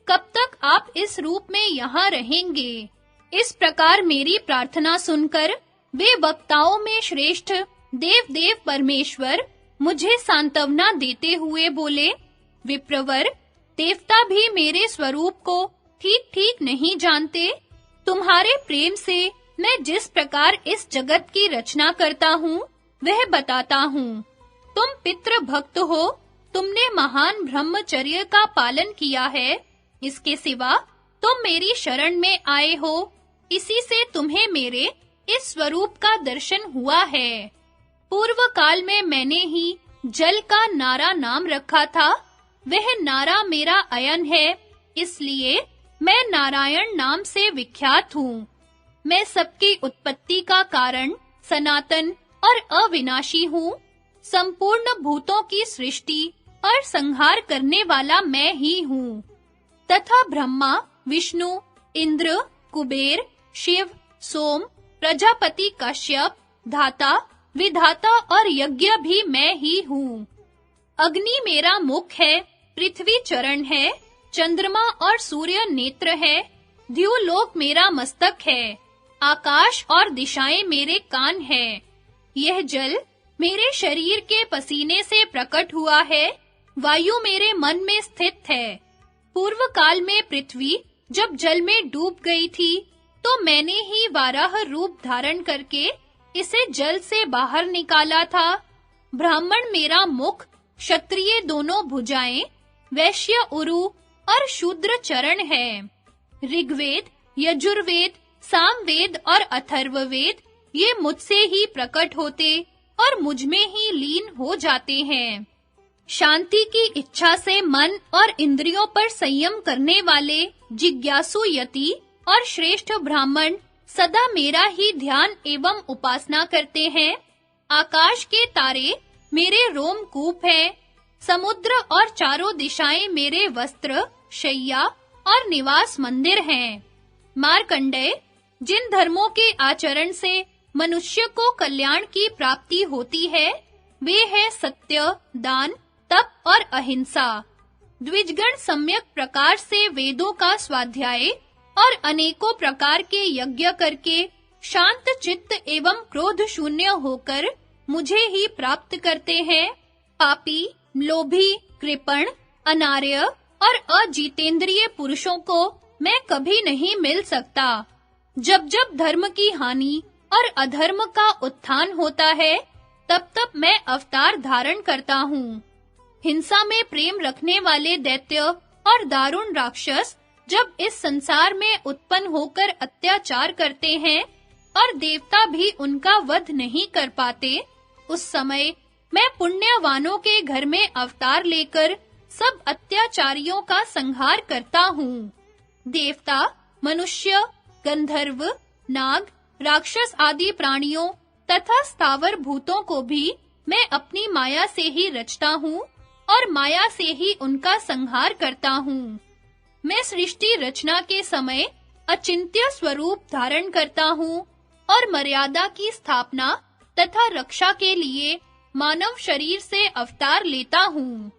कब तक आप इस रूप में यहाँ रहेंगे? इस प्रकार मेरी प्रार्थना सुनकर वे वक्ताओं में श्रेष्ठ देव परमेश्वर मुझे सांत्वना देते हुए बोले, विप्रवर, देवता भी मेरे स्वरूप को ठीक-ठीक नहीं जानते। तुम्हारे प्रेम से मैं जिस प्रकार इस जगत की रचना करता हूँ, वह बताता हूँ। तुम पितृ भक्त हो, तुमने महान ब्रह्मचर्य का पालन किया है। इसके सिवा तुम मेरी शरण में आए हो, इसी से तुम्हें मेरे इस स्वरूप का दर्शन हुआ है। पूर्व काल में मैंने ही जल का नारा नाम रखा था। वह नारा मेरा अयन है, इसलिए मैं नारायण नाम से विख्यात हूँ। मैं सबकी उत्पत्ति का कारण, सनातन और अविनाशी हूँ। संपूर्ण भूतों की सृष्टि और संहार करने वाला मैं ही हूँ। तथा ब्रह्मा, विष्णु, इंद्र, कुबेर, शिव, सोम, प्रजापति कश्यप, धाता, विधाता और यज्ञ भी मैं ही हूँ। अग्नि मेरा मुख है, पृथ्वी चरण है, चंद्रमा और सूर्य नेत्र है, द्युलोक मेरा मस्तक है, आकाश और दिशाएं मेरे कान हैं। यह जल मेरे शरीर के पसीने से प्रकट हुआ है, वायु मेरे मन में स्थित है। पूर्व काल में पृथ्वी जब जल में डूब गई थी, तो मैंने ही वाराह रूप धारण करके इसे जल से बाहर निकाला था। ब्राह्मण मेरा मुख, क्षत्रिय दोनों भुजाएं, वैश्य उरु और शूद्र चरण है। ऋग्वेद, यजुर्वेद, सामवेद और अथर्ववेद ये मुझसे ही प्रकट होते और मुझ में ही लीन हो जाते हैं। शांति की इच्छा से मन और इंद्रियों पर संयम करने वाले जिज्ञासु यति और श्रेष्ठ ब्राह्मण सदा मेरा ही ध्यान एवं उपासना करते हैं। आकाश के तारे मेरे रोमकूप हैं, समुद्र और चारों दिशाएं मेरे वस्त्र, शैया और निवास मंदिर हैं। मार्कंडेय, जिन धर्मों के आचरण से मनुष्य को कल्याण की प्राप्ति होती है, वे है सत्य, दान, तप और अहिंसा। द्विजगण सम्यक प्रकार से वेदों का स्वाध्याय और अनेकों प्रकार के यज्ञ करके शांत चित्त एवं क्रोध शून्य होकर मुझे ही प्राप्त करते हैं। पापी, लोभी, कृपण, अनार्य और अजितेंद्रिय पुरुषों को मैं कभी नहीं मिल सकता। जब जब धर्म की हानि और अधर्म का उत्थान होता है, तब मैं अवतार धारण करता हूँ। हिंसा में प्रेम रखने वाले दैत्य और दारुण राक्षस जब इस संसार में उत्पन्न होकर अत्याचार करते हैं और देवता भी उनका वध नहीं कर पाते, उस समय मैं पुण्यवानों के घर में अवतार लेकर सब अत्याचारियों का संहार करता हूँ। देवता, मनुष्य, गंधर्व, नाग, राक्षस आदि प्राणियों तथा स्थावर भूतों को भी मैं अपनी माया से ही रचता हूँ और माया से ही उनका संहार करता हूँ। मैं सृष्टि रचना के समय अचिंत्य स्वरूप धारण करता हूँ और मर्यादा की स्थापना तथा रक्षा के लिए मानव शरीर से अवतार लेता हूँ।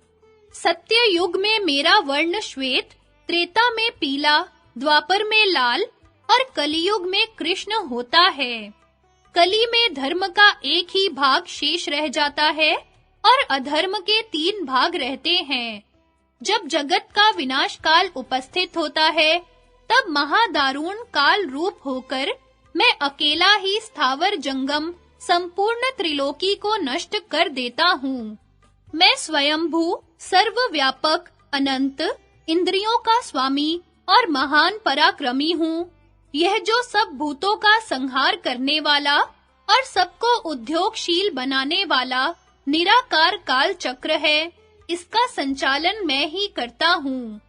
सत्य युग में मेरा वर्ण श्वेत, त्रेता में पीला, द्वापर में लाल और कलियुग में कृष्ण होता है। कली में धर्म का एक ही भाग शेष रह जाता है और अधर्म के 3 भाग रहते हैं। जब जगत का विनाश काल उपस्थित होता है, तब महादारुण काल रूप होकर मैं अकेला ही स्थावर जंगम संपूर्ण त्रिलोकी को नष्ट कर देता हूँ। मैं स्वयंभू, सर्वव्यापक, अनंत, इंद्रियों का स्वामी और महान पराक्रमी हूँ। यह जो सब भूतों का संहार करने वाला और सबको उद्योगशील बनाने वाला निराकार काल चक्र है, इसका संचालन मैं ही करता हूँ।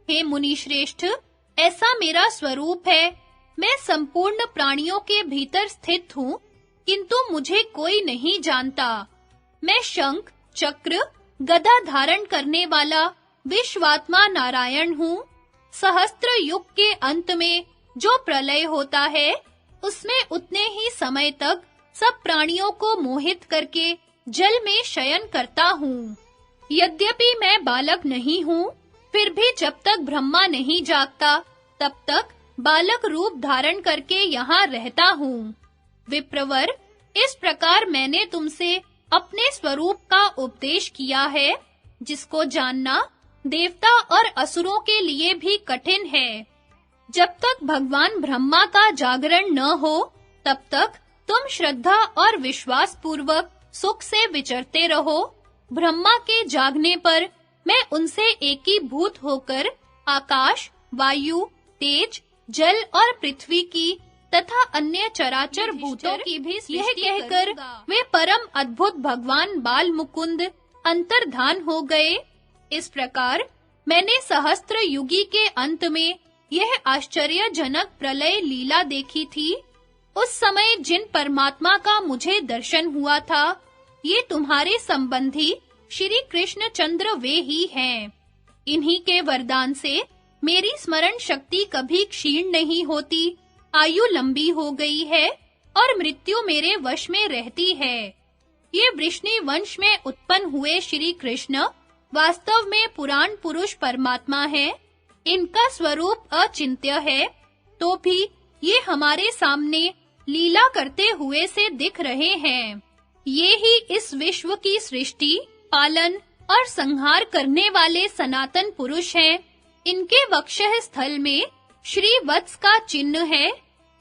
हे मुनि श्रेष्ठ, ऐसा मेरा स्वरूप है। मैं संपूर्ण प्राणियों के भीतर स्थित हूँ, किंतु मुझे कोई नहीं जानता। मैं शंख, चक्र, गदा धारण करने वाला विश्वात्मा नारायण हूँ। सहस्त्र युग के अंत में जो प्रलय होता है, उसमें उतने ही समय तक सब प्राणियों को मोहित करके जल में शयन करता हूँ। यद्यपि मैं बालक नहीं हूँ, फिर भी जब तक ब्रह्मा नहीं जागता, तब तक बालक रूप धारण करके यहाँ रहता हूँ। विप्रवर, इस प्रकार मैंने तुमसे अपने स्वरूप का उपदेश किया है, जिसको जानना देवता और असुरों के लिए भी कठिन है। जब तक भगवान ब्रह्मा का जागरण न हो, तब तक तुम श्रद्धा और विश्वास पूर्वक सुख से विचरते रहो। ब्रह्मा के जागने पर मैं उनसे एकीभूत होकर आकाश, वायु, तेज, जल और पृथ्वी की तथा अन्य चराचर भूतों की भी सृष्टि कहकर वे परम अद्भुत भगवान बाल मुकुंद अंतर्धान हो गए। इस प्रकार मैंने सहस्त्र युगी के अंत में यह आश्चर्यजनक प्रलय लीला देखी थी। उस समय जिन परमात्मा का मुझे दर्शन हुआ था, ये तुम्हारे संबंधी श्री कृष्ण चंद्र वे ही हैं। इन्हीं के वरदान से मेरी स्मरण शक्ति कभी क्षीण नहीं होती, आयु लंबी हो गई है और मृत्यु मेरे वश में रहती है। ये वृष्णि वंश में उत्पन्न हुए श्री कृष्ण वास्तव में पुराण पुरुष परमात्मा हैं। इनका स्वरूप अचिंत्य है, तो भी ये हमारे सामने लीला करते हुए से दिख रहे हैं। ये ही इस विश्व की सृष्टि, पालन और संहार करने वाले सनातन पुरुष हैं। इनके वक्षः स्थल में श्री वत्स का चिन्ह है।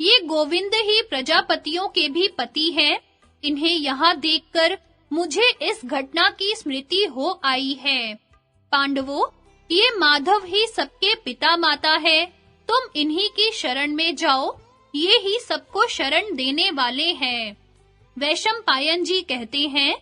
ये गोविंद ही प्रजापतियों के भी पति हैं। इन्हें यहाँ देखकर मुझे इस घटना की स्मृति हो आई है। पांडवों, ये माधव ही सबके पिता माता है। तुम इन्हीं की शरण में जाओ, ये ही सबको शरण देने वाले हैं। वैशंपायन जी कहते हैं,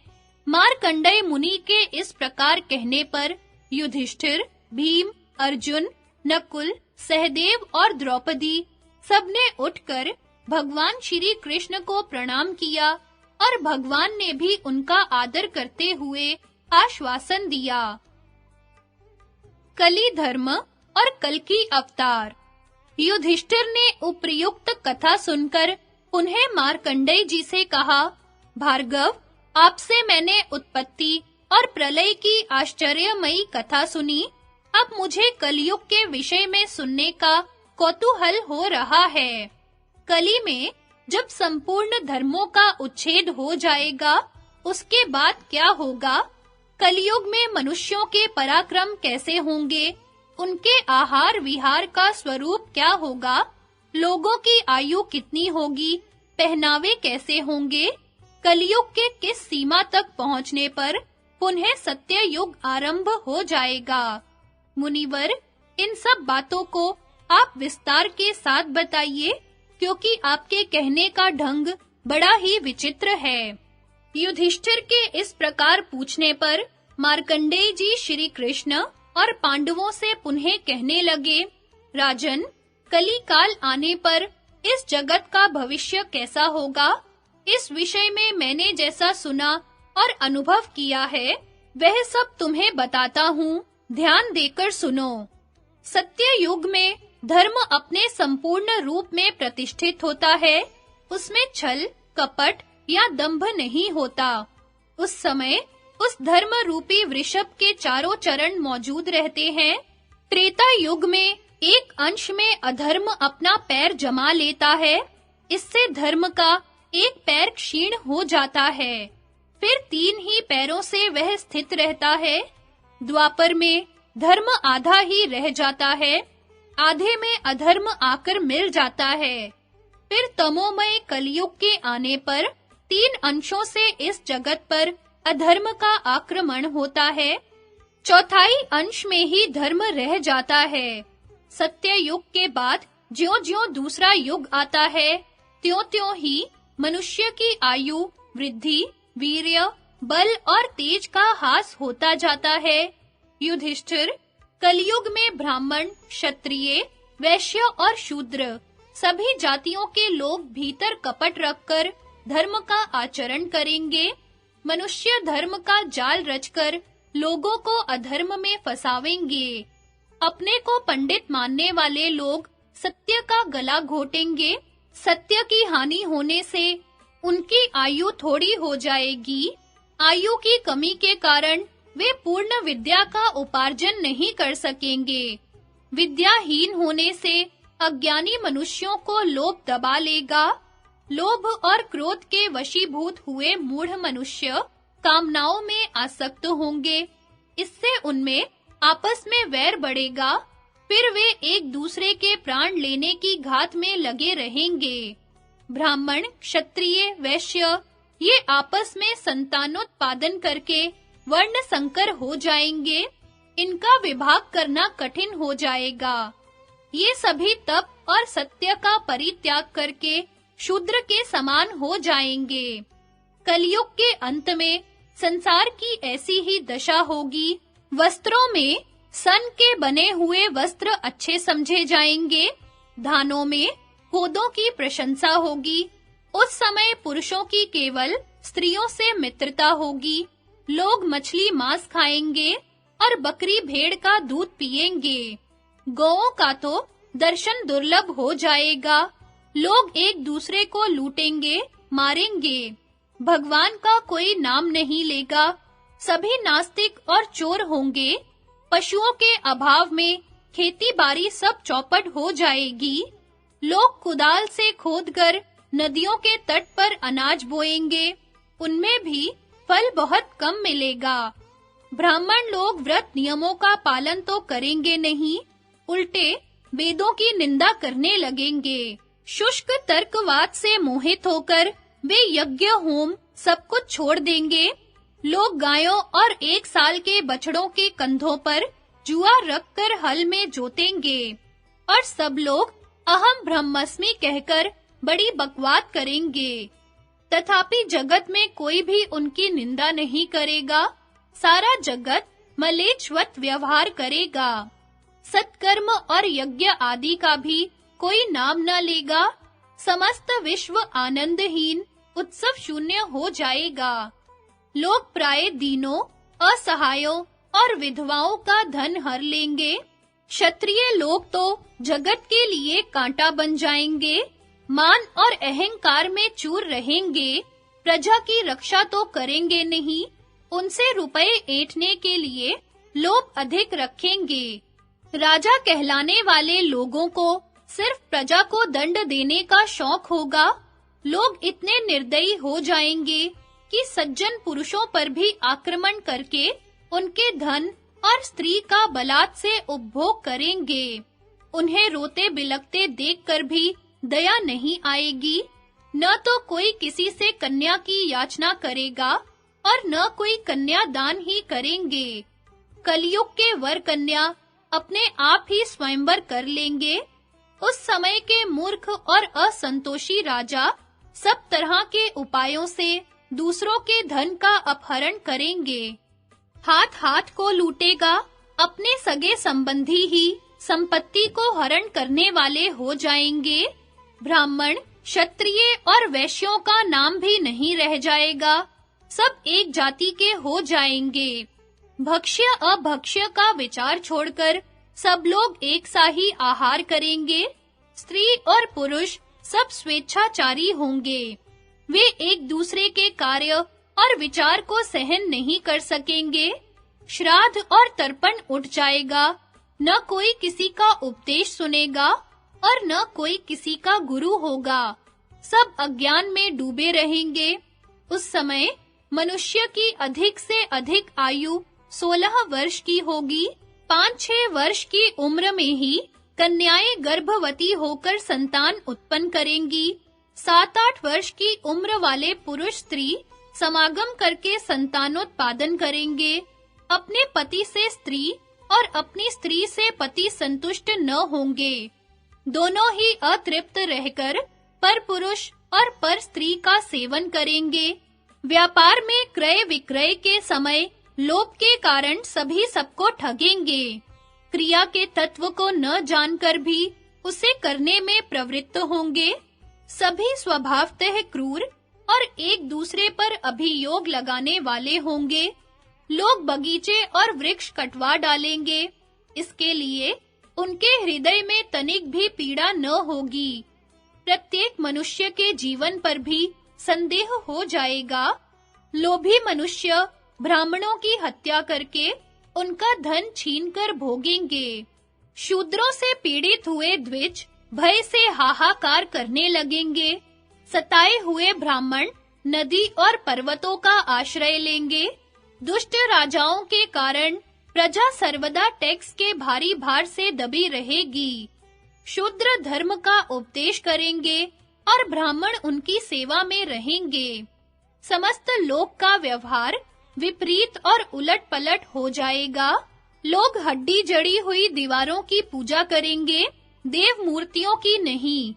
मार्कंडेय मुनि के इस प्रकार कहने पर युधिष्ठिर, भीम, अर्जुन, नकुल, सहदेव और द्रौपदी सबने उठकर भगवान श्री कृष्ण को प्रणाम किया और भगवान ने भी उनका आदर करते हुए आश्वासन दिया। कली धर्म और कल्कि अवतार। युधिष्ठिर ने उपर्युक्त कथा सुनकर उन्हें मार्कंडेय जी से कहा, भार्गव, आपसे मैंने उत्पत्ति और प्रलय की आश्चर्यमयी कथा सुनी। अब मुझे कलयुग के विषय में सुनने का कौतूहल हो रहा है। कली में जब संपूर्ण धर्मों का उच्छेद हो जाएगा, उसके बाद क्या होगा? कलयुग में मनुष्यों के पराक्रम कैसे होंगे? उनके आहार विहार का स्वरूप क्या होगा? लोगों की आयु कितनी होगी? पहनावे कैसे होंगे? कलयुग के किस सीमा तक पहुंचने पर पुनः सत्य युग आरंभ हो जाएगा? मुनिवर, इन सब बातों को आप विस्तार के साथ बताइए, क्योंकि आपके कहने का ढंग बड़ा ही विचित्र है। युधिष्ठिर के इस प्रकार पूछने पर मार्कंडेय जी श्री कृष्ण और पांडवों से पुनः कहने लगे, राजन, कली काल आने पर इस जगत का भविष्य कैसा होगा? इस विषय में मैंने जैसा सुना और अनुभव किया है, वह सब तुम्हें बताता हूँ, ध्यान देकर सुनो। सत्य युग में धर्म अपने संपूर्ण रूप में प्रतिष्ठित होता है। उसमें छल, कपट या दंभ नहीं होता। उस समय उस धर्म रूपी वृषभ के चारों चरण मौजूद रहते हैं। त्रेता युग में एक अंश में अधर्म अपना पैर जमा लेता है। इससे धर्म का एक पैर क्षीण हो जाता है। फिर 3 ही पैरों से वह स्थित रहता है। द्वापर में धर्म आधा ही रह जाता है, आधे में अधर्म आकर मिल जाता है। फिर तमोमय कलयुग के आने पर 3 अंशों से इस जगत पर अधर्म का आक्रमण होता है। चौथाई अंश में ही धर्म रह जाता है। सत्य युग के बाद ज्यों-ज्यों दूसरा युग आता है, त्यों-त्यों ही मनुष्य की आयु, वृद्धि, वीर्य, बल और तेज का हास होता जाता है। युधिष्ठिर, कलयुग में ब्राह्मण, क्षत्रिय, वैश्य और शूद्र सभी जातियों के लोग भीतर कपट रखकर धर्म का आचरण करेंगे। मनुष्य धर्म का जाल रचकर लोगों को अधर्म में फंसावेंगे। अपने को पंडित मानने वाले लोग सत्य का गला घोटेंगे। सत्य की हानि होने से उनकी आयु थोड़ी हो जाएगी। आयु की कमी के कारण वे पूर्ण विद्या का उपार्जन नहीं कर सकेंगे। विद्याहीन होने से अज्ञानी मनुष्यों को लोभ दबा लेगा। लोभ और क्रोध के वशीभूत हुए मूढ़ मनुष्य कामनाओं में आसक्त होंगे। इससे उनमें आपस में वैर बढ़ेगा। फिर वे एक दूसरे के प्राण लेने की घात में लगे रहेंगे। ब्राह्मण, क्षत्रिय, वैश्य ये आपस में संतानोत्पादन करके वर्ण संकर हो जाएंगे। इनका विभाग करना कठिन हो जाएगा। ये सभी तप और सत्य का परित्याग करके शूद्र के समान हो जाएंगे। कलयुग के अंत में संसार की ऐसी ही दशा होगी। वस्त्रों में सन के बने हुए वस्त्र अच्छे समझे जाएंगे। धानों में कोदों की प्रशंसा होगी। उस समय पुरुषों की केवल स्त्रियों से मित्रता होगी। लोग मछली मांस खाएंगे और बकरी भेड़ का दूध पिएंगे। गौओं का तो दर्शन दुर्लभ हो जाएगा। लोग एक दूसरे को लूटेंगे, मारेंगे। भगवान का कोई नाम नहीं लेगा। सभी नास्तिक और चोर होंगे। पशुओं के अभाव में खेती-बाड़ी सब चौपट हो जाएगी। लोग कुदाल से खोदकर नदियों के तट पर अनाज बोएंगे। उनमें भी फल बहुत कम मिलेगा। ब्राह्मण लोग व्रत नियमों का पालन तो करेंगे नहीं, उल्टे वेदों की निंदा करने लगेंगे। शुष्क तर्कवाद से मोहित होकर वे यज्ञ होम सब कुछ छोड़ देंगे। लोग गायों और 1 साल के बछड़ों के कंधों पर जुआ रखकर हल में जोतेंगे और सब लोग अहम ब्रह्मस्मि कहकर बड़ी बकवाद करेंगे। तथापि जगत में कोई भी उनकी निंदा नहीं करेगा। सारा जगत मलेच्छवत व्यवहार करेगा। सत्कर्म और यज्ञ आदि का भी कोई नाम न लेगा। समस्त विश्व आनंदहीन, उत्सव शून्य हो जाएगा। लोग प्राय दीनों, असहायों और विधवाओं का धन हर लेंगे। क्षत्रिय लोग तो जगत के लिए कांटा बन जाएंगे। मान और अहंकार में चूर रहेंगे। प्रजा की रक्षा तो करेंगे नहीं। उनसे रुपए ऐंठने के लिए लोभ अधिक रखेंगे। राजा कहलाने वाले लोगों को सिर्फ प्रजा को दंड देने का शौक होगा। लोग इतने निर्दयी हो जाएंगे कि सज्जन पुरुषों पर भी आक्रमण करके उनके धन और स्त्री का बलात् से उपभोग करेंगे। उन्हें रोते बिलखते देखकर भी दया नहीं आएगी। न तो कोई किसी से कन्या की याचना करेगा और न कोई कन्या दान ही करेंगे। कलयुग के वर कन्या अपने आप ही स्वयंवर कर लेंगे। उस समय के मूर्ख और असंतोषी राजा सब तरह के उपायों से दूसरों के धन का अपहरण करेंगे। हाथ को लूटेगा। अपने सगे संबंधी ही संपत्ति को हरण करने वाले हो जाएंगे। ब्राह्मण, क्षत्रिय और वैश्यों का नाम भी नहीं रह जाएगा। सब एक जाति के हो जाएंगे। भक्ष्य अभक्ष्य का विचार छोड़कर सब लोग एक सा ही आहार करेंगे। स्त्री और पुरुष सब स्वेच्छाचारी होंगे। वे एक दूसरे के कार्य और विचार को सहन नहीं कर सकेंगे। श्राद्ध और तर्पण उठ जाएगा। न कोई किसी का उपदेश सुनेगा और न कोई किसी का गुरु होगा। सब अज्ञान में डूबे रहेंगे। उस समय मनुष्य की अधिक से अधिक आयु 16 वर्ष की होगी। 5-6 वर्ष की उम्र में ही कन्याएं गर्भवती होकर संतान उत्पन्न करेंगी। 7-8 वर्ष की उम्र वाले पुरुष स्त्री समागम करके संतानोत्पादन करेंगे। अपने पति से स्त्री और अपनी स्त्री से पति संतुष्ट न होंगे। दोनों ही अतृप्त रहकर पर पुरुष और पर स्त्री का सेवन करेंगे। व्यापार में क्रय विक्रय के समय लोभ के कारण सभी सबको ठगेंगे। क्रिया के तत्व को न जानकर भी उसे करने में प्रवृत्त होंगे। सभी स्वभावतः क्रूर और एक दूसरे पर अभियोग लगाने वाले होंगे। लोग बगीचे और वृक्ष कटवा डालेंगे। इसके लिए उनके हृदय में तनिक भी पीड़ा न होगी। प्रत्येक मनुष्य के जीवन पर भी संदेह हो जाएगा। लोभी मनुष्य ब्राह्मणों की हत्या करके उनका धन छीनकर भोगेंगे। शूद्रों से पीड़ित हुए द्विज भय से हाहाकार करने लगेंगे। सताए हुए ब्राह्मण नदी और पर्वतों का आश्रय लेंगे। दुष्ट राजाओं के कारण प्रजा सर्वदा टैक्स के भारी भार से दबी रहेगी। शूद्र धर्म का उपदेश करेंगे और ब्राह्मण उनकी सेवा में रहेंगे। समस्त लोक का व्यवहार विपरीत और उलट-पलट हो जाएगा। लोग हड्डी जड़ी हुई दीवारों की पूजा करेंगे, देव मूर्तियों की नहीं।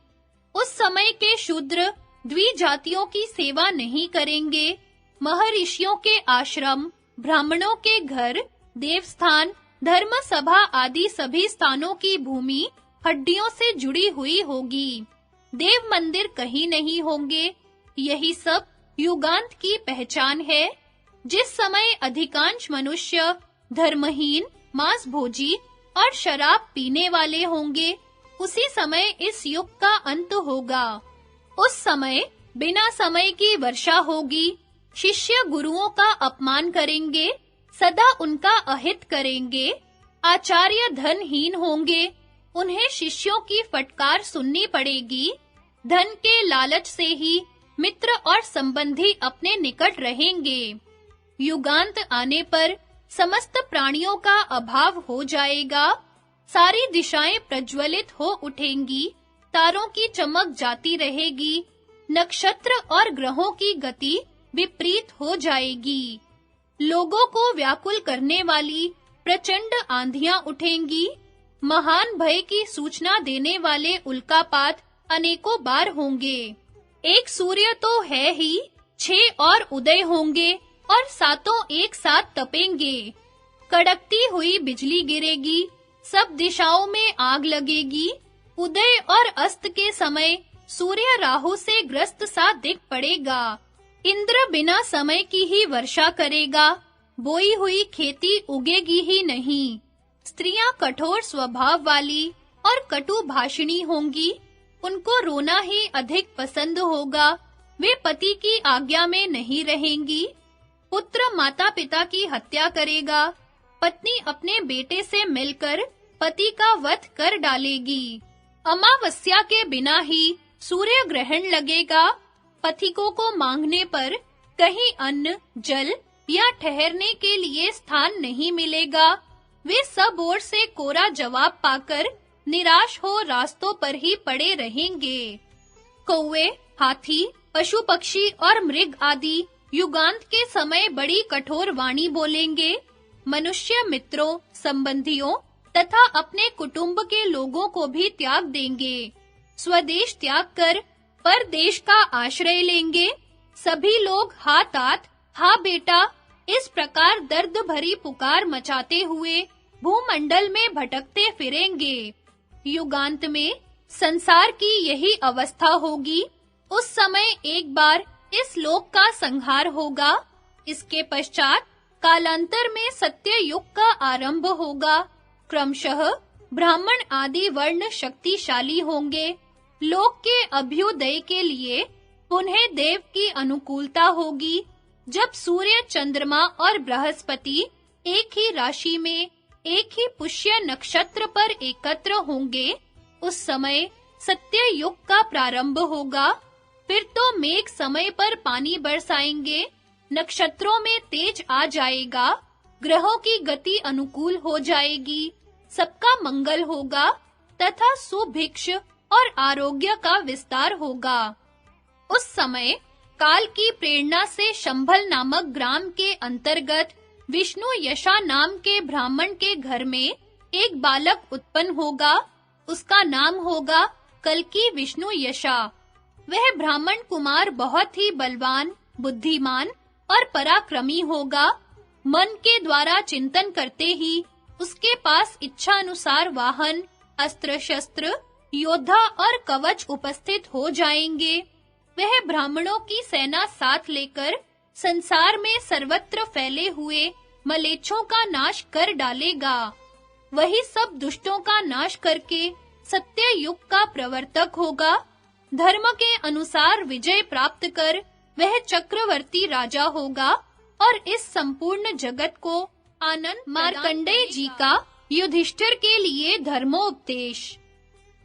उस समय के शूद्र द्विजातियों की सेवा नहीं करेंगे। महर्षियों के आश्रम, ब्राह्मणों के घर, देवस्थान, धर्म सभा आदि सभी स्थानों की भूमि हड्डियों से जुड़ी हुई होगी। देव मंदिर कहीं नहीं होंगे। यही सब युगांत की पहचान है। जिस समय अधिकांश मनुष्य धर्महीन, मांसभोजी और शराब पीने वाले होंगे, उसी समय इस युग का अंत होगा। उस समय बिना समय की वर्षा होगी। शिष्य गुरुओं का अपमान करेंगे, सदा उनका अहित करेंगे। आचार्य धनहीन होंगे, उन्हें शिष्यों की फटकार सुननी पड़ेगी। धन के लालच से ही मित्र और संबंधी अपने निकट रहेंगे। युगांत आने पर समस्त प्राणियों का अभाव हो जाएगा। सारी दिशाएं प्रज्वलित हो उठेंगी, तारों की चमक जाती रहेगी, नक्षत्र और ग्रहों की गति विपरीत हो जाएगी। लोगों को व्याकुल करने वाली प्रचंड आंधियां उठेंगी। महान भय की सूचना देने वाले उल्कापात अनेकों बार होंगे। एक सूर्य तो है ही, 6 और उदय होंगे और सातों एक साथ तपेंगे। कड़कती हुई बिजली गिरेगी, सब दिशाओं में आग लगेगी। उदय और अस्त के समय सूर्य राहु से ग्रस्त सा दिख पड़ेगा। इंद्र बिना समय की ही वर्षा करेगा। बोई हुई खेती उगेगी ही नहीं। स्त्रियां कठोर स्वभाव वाली और कटु भाषिणी होंगी। उनको रोना ही अधिक पसंद होगा। वे पति की आज्ञा में नहीं रहेंगी। पुत्र माता-पिता की हत्या करेगा। पत्नी अपने बेटे से मिलकर पति का वध कर डालेगी। अमावस्या के बिना ही सूर्य ग्रहण लगेगा। पथिकों को मांगने पर कहीं अन्न, जल या ठहरने के लिए स्थान नहीं मिलेगा। वे सब ओर से कोरा जवाब पाकर निराश हो रास्तों पर ही पड़े रहेंगे। कौवे, हाथी, पशु पक्षी और मृग आदि युगांत के समय बड़ी कठोर वाणी बोलेंगे। मनुष्य मित्रों, संबंधियों तथा अपने कुटुंब के लोगों को भी त्याग देंगे। स्वदेश त्याग कर परदेश का आश्रय लेंगे। सभी लोग हा तात, हा बेटा इस प्रकार दर्द भरी पुकार मचाते हुए भूमंडल में भटकते फिरेंगे। युगांत में संसार की यही अवस्था होगी। उस समय एक बार इस लोक का संहार होगा। इसके पश्चात कालांतर में सत्य युग का आरंभ होगा। क्रमशः ब्राह्मण आदि वर्ण शक्तिशाली होंगे। लोक के अभ्युदय के लिए पुनः देव की अनुकूलता होगी। जब सूर्य, चंद्रमा और बृहस्पति एक ही राशि में, एक ही पुष्य नक्षत्र पर एकत्र होंगे, उस समय सत्य युग का प्रारंभ होगा। फिर तो मेघ समय पर पानी बरसाएंगे, नक्षत्रों में तेज आ जाएगा, ग्रहों की गति अनुकूल हो जाएगी, सबका मंगल होगा तथा सुभिक्ष और आरोग्य का विस्तार होगा। उस समय काल की प्रेरणा से शंभल नामक ग्राम के अंतर्गत विष्णु यशा नाम के ब्राह्मण के घर में एक बालक उत्पन्न होगा। उसका नाम होगा कल्की विष्णु यशा। वह ब्राह्मण कुमार बहुत ही बलवान, बुद्धिमान और पराक्रमी होगा। मन के द्वारा चिंतन करते ही उसके पास इच्छा अनुसार वाहन, अस्त्र शस्त्र, योद्धा और कवच उपस्थित हो जाएंगे। वह ब्राह्मणों की सेना साथ लेकर संसार में सर्वत्र फैले हुए मलेच्छों का नाश कर डालेगा। वही सब दुष्टों का नाश करके सत्य युग का प्रवर्तक होगा। धर्म के अनुसार विजय प्राप्त कर वह चक्रवर्ती राजा होगा और इस संपूर्ण जगत को आनंद। मार्कंडेय जी का युधिष्ठिर के लिए धर्मोपदेश।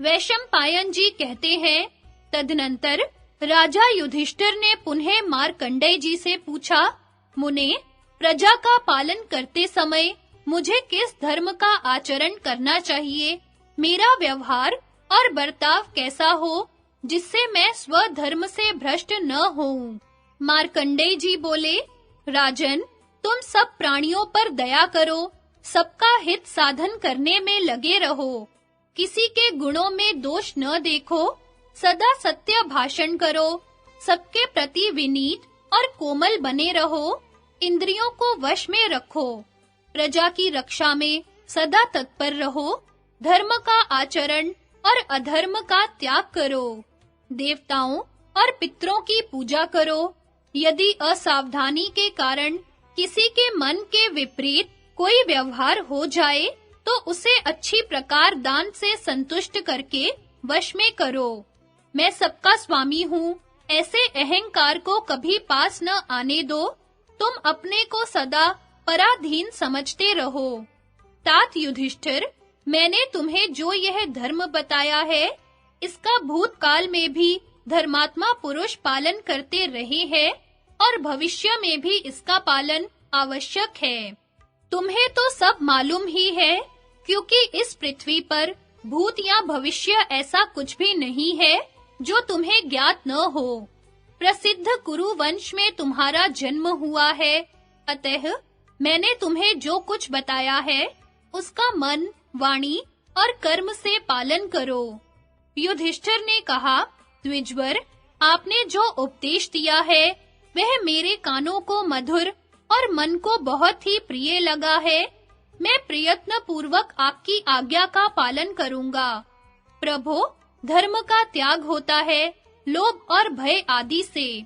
वैशंपायन जी कहते हैं, तदनंतर राजा युधिष्ठिर ने पुनः मार्कंडेय जी से पूछा, मुने, प्रजा का पालन करते समय मुझे किस धर्म का आचरण करना चाहिए, मेरा व्यवहार और बर्ताव कैसा हो, जिससे मैं स्वधर्म से भ्रष्ट न होऊं। मार्कंडेय जी बोले, राजन, तुम सब प्राणियों पर दया करो, सबका हित साधन करने में लगे रहो, किसी के गुणों में दोष न देखो, सदा सत्य भाषण करो, सबके प्रति विनीत और कोमल बने रहो, इंद्रियों को वश में रखो, प्रजा की रक्षा में सदा तत्पर रहो, धर्म का आचरण और अधर्म का त्याग करो, देवताओं और पितरों की पूजा करो। यदि असावधानी के कारण किसी के मन के विपरीत कोई व्यवहार हो जाए, तो उसे अच्छी प्रकार दान से संतुष्ट करके वश में करो। मैं सबका स्वामी हूँ, ऐसे अहंकार को कभी पास न आने दो। तुम अपने को सदा पराधीन समझते रहो। तात युधिष्ठिर, मैंने तुम्हें जो यह धर्म बताया है, इसका भूतकाल में भी धर्मात्मा पुरुष पालन करते रहे हैं और भविष्य में भी इसका पालन आवश्यक है। तुम्हें तो सब मालूम ही है, क्योंकि इस पृथ्वी पर भूत या भविष्य ऐसा कुछ भी नहीं है जो तुम्हें ज्ञात न हो। प्रसिद्ध कुरु वंश में तुम्हारा जन्म हुआ है, अतः मैंने तुम्हें जो कुछ बताया है, उसका मन, वाणी और कर्म से पालन करो। युधिष्ठिर ने कहा, द्विजवर, आपने जो उपदेश दिया है, वह मेरे कानों को मधुर और मन को बहुत ही प्रिय लगा है। मैं प्रयत्न पूर्वक आपकी आज्ञा का पालन करूंगा। प्रभो, धर्म का त्याग होता है लोभ और भय आदि से।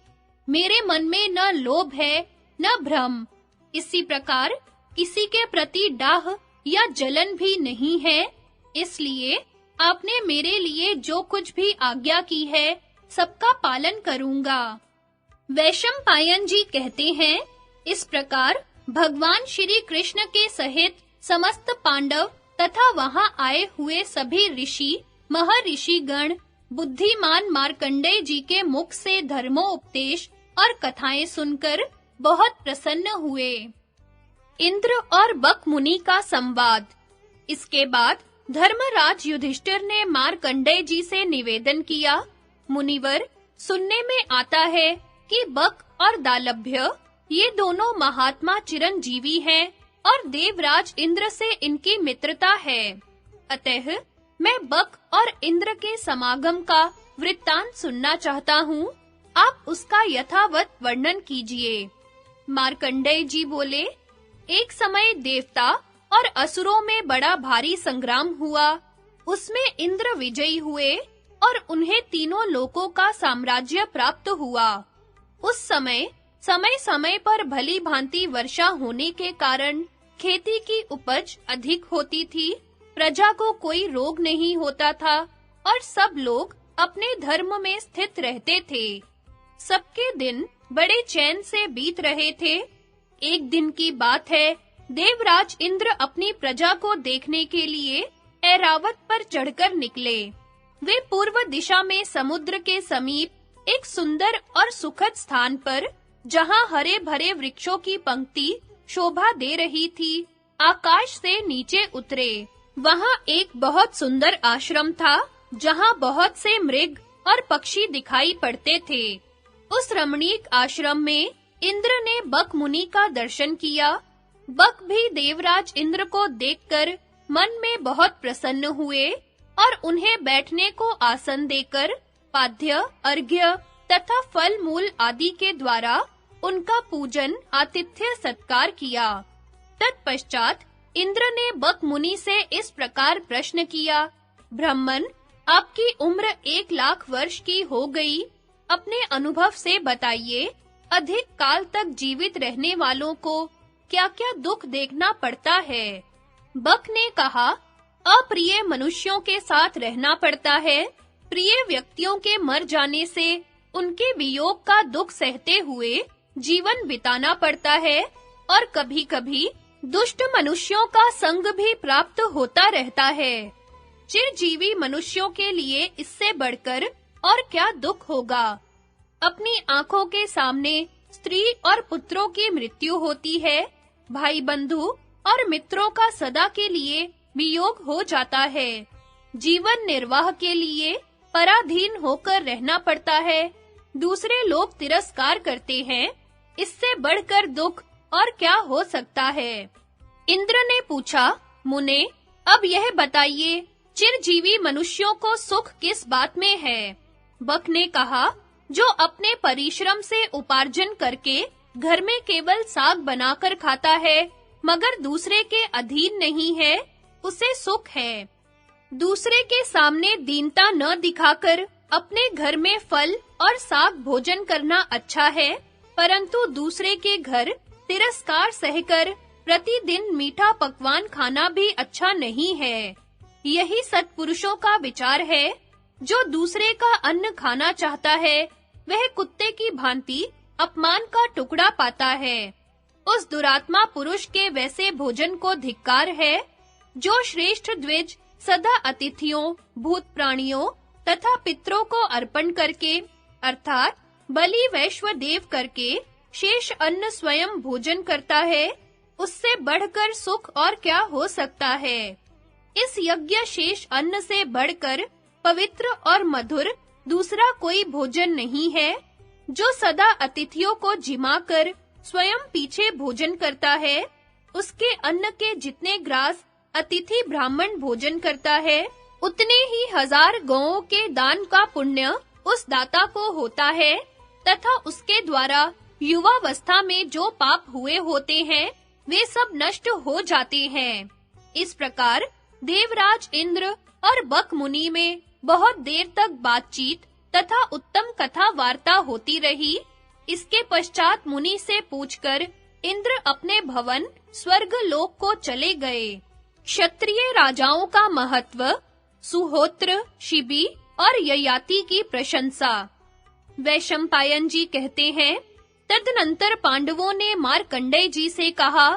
मेरे मन में न लोभ है न भ्रम। इसी प्रकार किसी के प्रति डाह या जलन भी नहीं है। इसलिए आपने मेरे लिए जो कुछ भी आज्ञा की है, सबका पालन करूंगा। वैशंपायन जी कहते हैं, इस प्रकार भगवान श्री कृष्ण के सहित समस्त पांडव तथा वहां आए हुए सभी ऋषि, महर्षि गण बुद्धिमान मार्कंडेय जी के मुख से धर्मोपदेश और कथाएं सुनकर बहुत प्रसन्न हुए। इंद्र और बक मुनि का संवाद। इसके बाद धर्मराज युधिष्ठिर ने मार्कंडेय जी से निवेदन किया, मुनिवर, सुनने में आता है कि बक और दालभ्य ये दोनों महात्मा चिरंजीवी हैं और देवराज इंद्र से इनकी मित्रता है। अतः मैं बक और इंद्र के समागम का वृत्तांत सुनना चाहता हूँ। आप उसका यथावत वर्णन कीजिए। मार्कंडेय जी बोले, एक समय देवता और असुरों में बड़ा भारी संग्राम हुआ। उसमें इंद्र विजयी हुए और उन्हें तीनों लोकों का साम्राज्य प्राप्त हुआ। उस समय समय पर भली भांति वर्षा होने के कारण खेती की उपज अधिक होती थी, प्रजा को कोई रोग नहीं होता था और सब लोग अपने धर्म में स्थित रहते थे। सबके दिन बड़े चैन से बीत रहे थे। एक दिन की बात है, देवराज इंद्र अपनी प्रजा को देखने के लिए ऐरावत पर चढ़कर निकले। वे पूर्व दिशा में समुद्र के समीप एक सुंदर और सुखद स्थान पर, जहां हरे भरे वृक्षों की पंक्ति शोभा दे रही थी, आकाश से नीचे उतरे। वहां एक बहुत सुंदर आश्रम था, जहां बहुत से मृग और पक्षी दिखाई पड़ते थे। उस रमणीक आश्रम में इंद्र ने बक मुनि का दर्शन किया। बक भी देवराज इंद्र को देखकर मन में बहुत प्रसन्न हुए और उन्हें बैठने को आसन देकर पाद्य, अर्घ्य तथा फल मूल आदि के द्वारा उनका पूजन, आतिथ्य सत्कार किया। तत्पश्चात इंद्र ने बक मुनि से इस प्रकार प्रश्न किया, ब्राह्मण, आपकी उम्र 1,00,000 वर्ष की हो गई। अपने अनुभव से बताइए, अधिक काल तक जीवित रहने वालों को क्या-क्या दुख देखना पड़ता है? बक ने कहा, अप्रिय मनुष्यों के साथ रहना पड़ता है। प्रिय व्यक्तियों के मर जाने से उनके वियोग का दुख सहते हुए जीवन बिताना पड़ता है और कभी-कभी दुष्ट मनुष्यों का संग भी प्राप्त होता रहता है। चिरजीवी मनुष्यों के लिए इससे बढ़कर और क्या दुख होगा? अपनी आंखों के सामने स्त्री और पुत्रों की मृत्यु होती है। भाई बंधु और मित्रों का सदा के लिए वियोग हो जाता है। जीवन निर्वाह के लिए पराधीन होकर रहना पड़ता है। दूसरे लोग तिरस्कार करते हैं। इससे बढ़कर दुख और क्या हो सकता है? इंद्र ने पूछा, मुने, अब यह बताइए, चिरजीवी मनुष्यों को सुख किस बात में है? बक ने कहा, जो अपने परिश्रम से उपार्जन करके घर में केवल साग बनाकर खाता है, मगर दूसरे के अधीन नहीं है, उसे सुख है। दूसरे के सामने दीनता न दिखाकर अपने घर में फल और साग भोजन करना अच्छा है, परंतु दूसरे के घर तिरस्कार सहकर प्रतिदिन मीठा पकवान खाना भी अच्छा नहीं है। यही सत्पुरुषों का विचार है। जो दूसरे का अन्न खाना चाहता है, वह कुत्ते की भांति अपमान का टुकड़ा पाता है। उस दुरात्मा पुरुष के वैसे भोजन को धिक्कार है, जो श्रेष्ठ द्विज सदा अतिथियों, भूत प्राणियों तथा पितरों को अर्पण करके, अर्थात बलि वैश्व देव करके शेष अन्न स्वयं भोजन करता है, उससे बढ़कर सुख और क्या हो सकता है? इस यज्ञ शेष अन्न से बढ़कर पवित्र और मधुर दूसरा कोई भोजन नहीं है। जो सदा अतिथियों को जिमाकर स्वयं पीछे भोजन करता है, उसके अन्न के जितने ग्रास अतिथि ब्राह्मण भोजन करता है, उतने ही 1000 गौओं के दान का पुण्य उस दाता को होता है, तथा उसके द्वारा युवावस्था में जो पाप हुए होते हैं, वे सब नष्ट हो जाते हैं। इस प्रकार देवराज इंद्र और बक मुनि में बहुत देर तक बातचीत तथा उत्तम कथा वार्ता होती रही। इसके पश्चात मुनि से पूछकर इंद्र अपने भवन स्वर्ग लोक को चले गए। क्षत्रिय राजाओं का महत्व, सुहोत्र, शिबी और ययाति की प्रशंसा। वैशंपायन जी कहते हैं, तदनंतर पांडवों ने मार्कंडेय जी से कहा,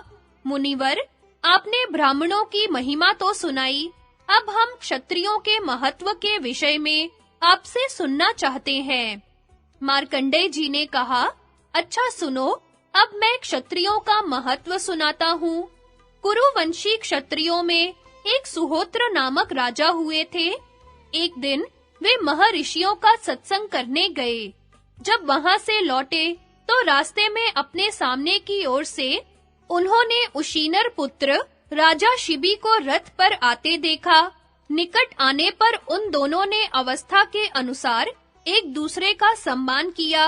मुनिवर, आपने ब्राह्मणों की महिमा तो सुनाई, अब हम क्षत्रियों के महत्व के विषय में आपसे सुनना चाहते हैं। मार्कंडेय जी ने कहा, अच्छा सुनो, अब मैं क्षत्रियों का महत्व सुनाता हूँ। कुरुवंशी क्षत्रियों में एक सुहोत्र नामक राजा हुए थे। एक दिन वे महर्षियों का सत्संग करने गए। जब वहां से लौटे तो रास्ते में अपने सामने की ओर से उन्होंने उशीनर पुत्र राजा शिबी को रथ पर आते देखा। निकट आने पर उन दोनों ने अवस्था के अनुसार एक दूसरे का सम्मान किया,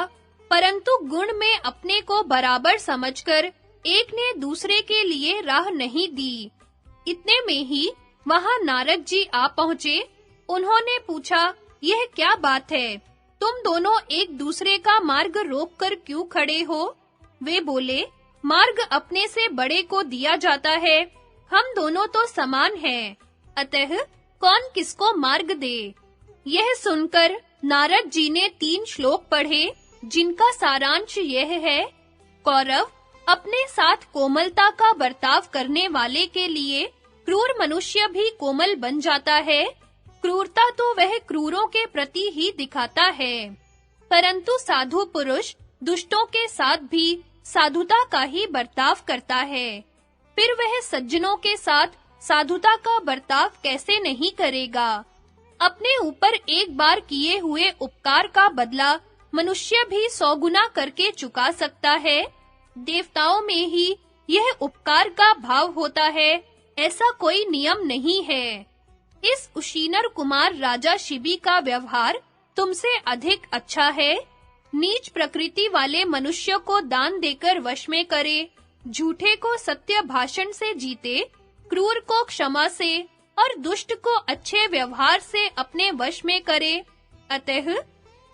परंतु गुण में अपने को बराबर समझकर एक ने दूसरे के लिए राह नहीं दी। इतने में ही वहां नारद जी आ पहुंचे। उन्होंने पूछा, यह क्या बात है? तुम दोनों एक दूसरे का मार्ग रोककर क्यों खड़े हो? वे बोले, मार्ग अपने से बड़े को दिया जाता है। हम दोनों तो समान हैं, अतः कौन किसको मार्ग दे? यह सुनकर नारद जी ने 3 श्लोक पढ़े, जिनका सारांश यह है, कौरव, अपने साथ कोमलता का बर्ताव करने वाले के लिए क्रूर मनुष्य भी कोमल बन जाता है। क्रूरता तो वह क्रूरों के प्रति ही दिखाता है, परंतु साधु पुरुष दुष्टों के साथ भी साधुता का ही बर्ताव करता है। फिर वह सज्जनों के साथ साधुता का बर्ताव कैसे नहीं करेगा? अपने ऊपर एक बार किए हुए उपकार का बदला मनुष्य भी 100 गुना करके चुका सकता है। देवताओं में ही यह उपकार का भाव होता है, ऐसा कोई नियम नहीं है। इस उशीनर कुमार राजा शिबी का व्यवहार तुमसे अधिक अच्छा है। नीच प्रकृति वाले मनुष्य को दान देकर वश में करे, झूठे को सत्य भाषण से जीते, क्रूर को क्षमा से और दुष्ट को अच्छे व्यवहार से अपने वश में करे। अतः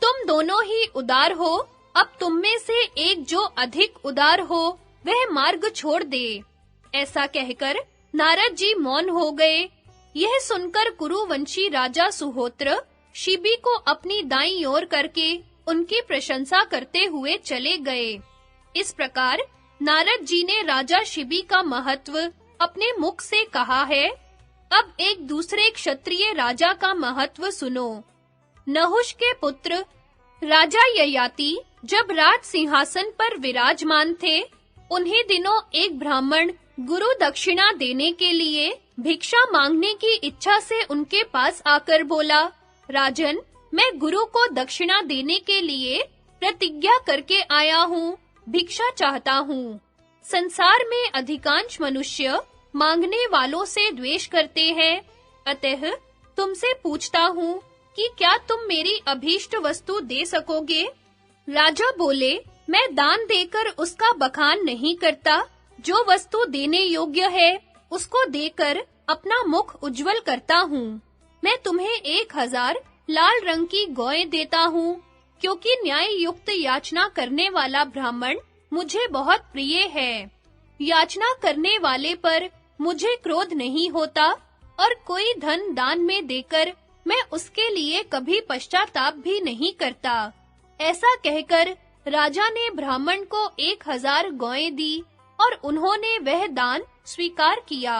तुम दोनों ही उदार हो। अब तुम में से एक जो अधिक उदार हो, वह मार्ग छोड़ दे। ऐसा कहकर नारद जी मौन हो गए। यह सुनकर कुरुवंशी राजा सुहोत्र शिबी को अपनी दाईं ओर करके उनकी प्रशंसा करते हुए चले गए। इस प्रकार नारद जी ने राजा शिबी का महत्व अपने मुख से कहा है। अब एक दूसरे क्षत्रिय राजा का महत्व सुनो। नहुष के पुत्र राजा ययाति जब राज सिंहासन पर विराजमान थे, उन्हीं दिनों एक ब्राह्मण गुरु दक्षिणा देने के लिए भिक्षा मांगने की इच्छा से उनके पास आकर बोला, राजन, मैं गुरु को दक्षिणा देने के लिए प्रतिज्ञा करके आया हूँ, भिक्षा चाहता हूँ। संसार में अधिकांश मनुष्य मांगने वालों से द्वेष करते हैं, अतः तुमसे पूछता हूँ कि क्या तुम मेरी अभीष्ट वस्तु दे सकोगे? राजा बोले, मैं दान देकर उसका बखान नहीं करता, जो वस्तु देने योग्य है उसको देकर अपना मुख उज्जवल करता हूँ। मैं तुम्हें 1000 लाल रंग की गौएं देता हूँ, क्योंकि न्याय युक्त याचना करने वाला ब्राह्मण मुझे बहुत प्रिय है। याचना करने वाले पर मुझे क्रोध नहीं होता और कोई धन दान में देकर मैं उसके लिए कभी पश्चाताप भी नहीं करता। ऐसा कहकर राजा ने ब्राह्मण को 1000 गौएं दी और उन्होंने वह दान स्वीकार किया।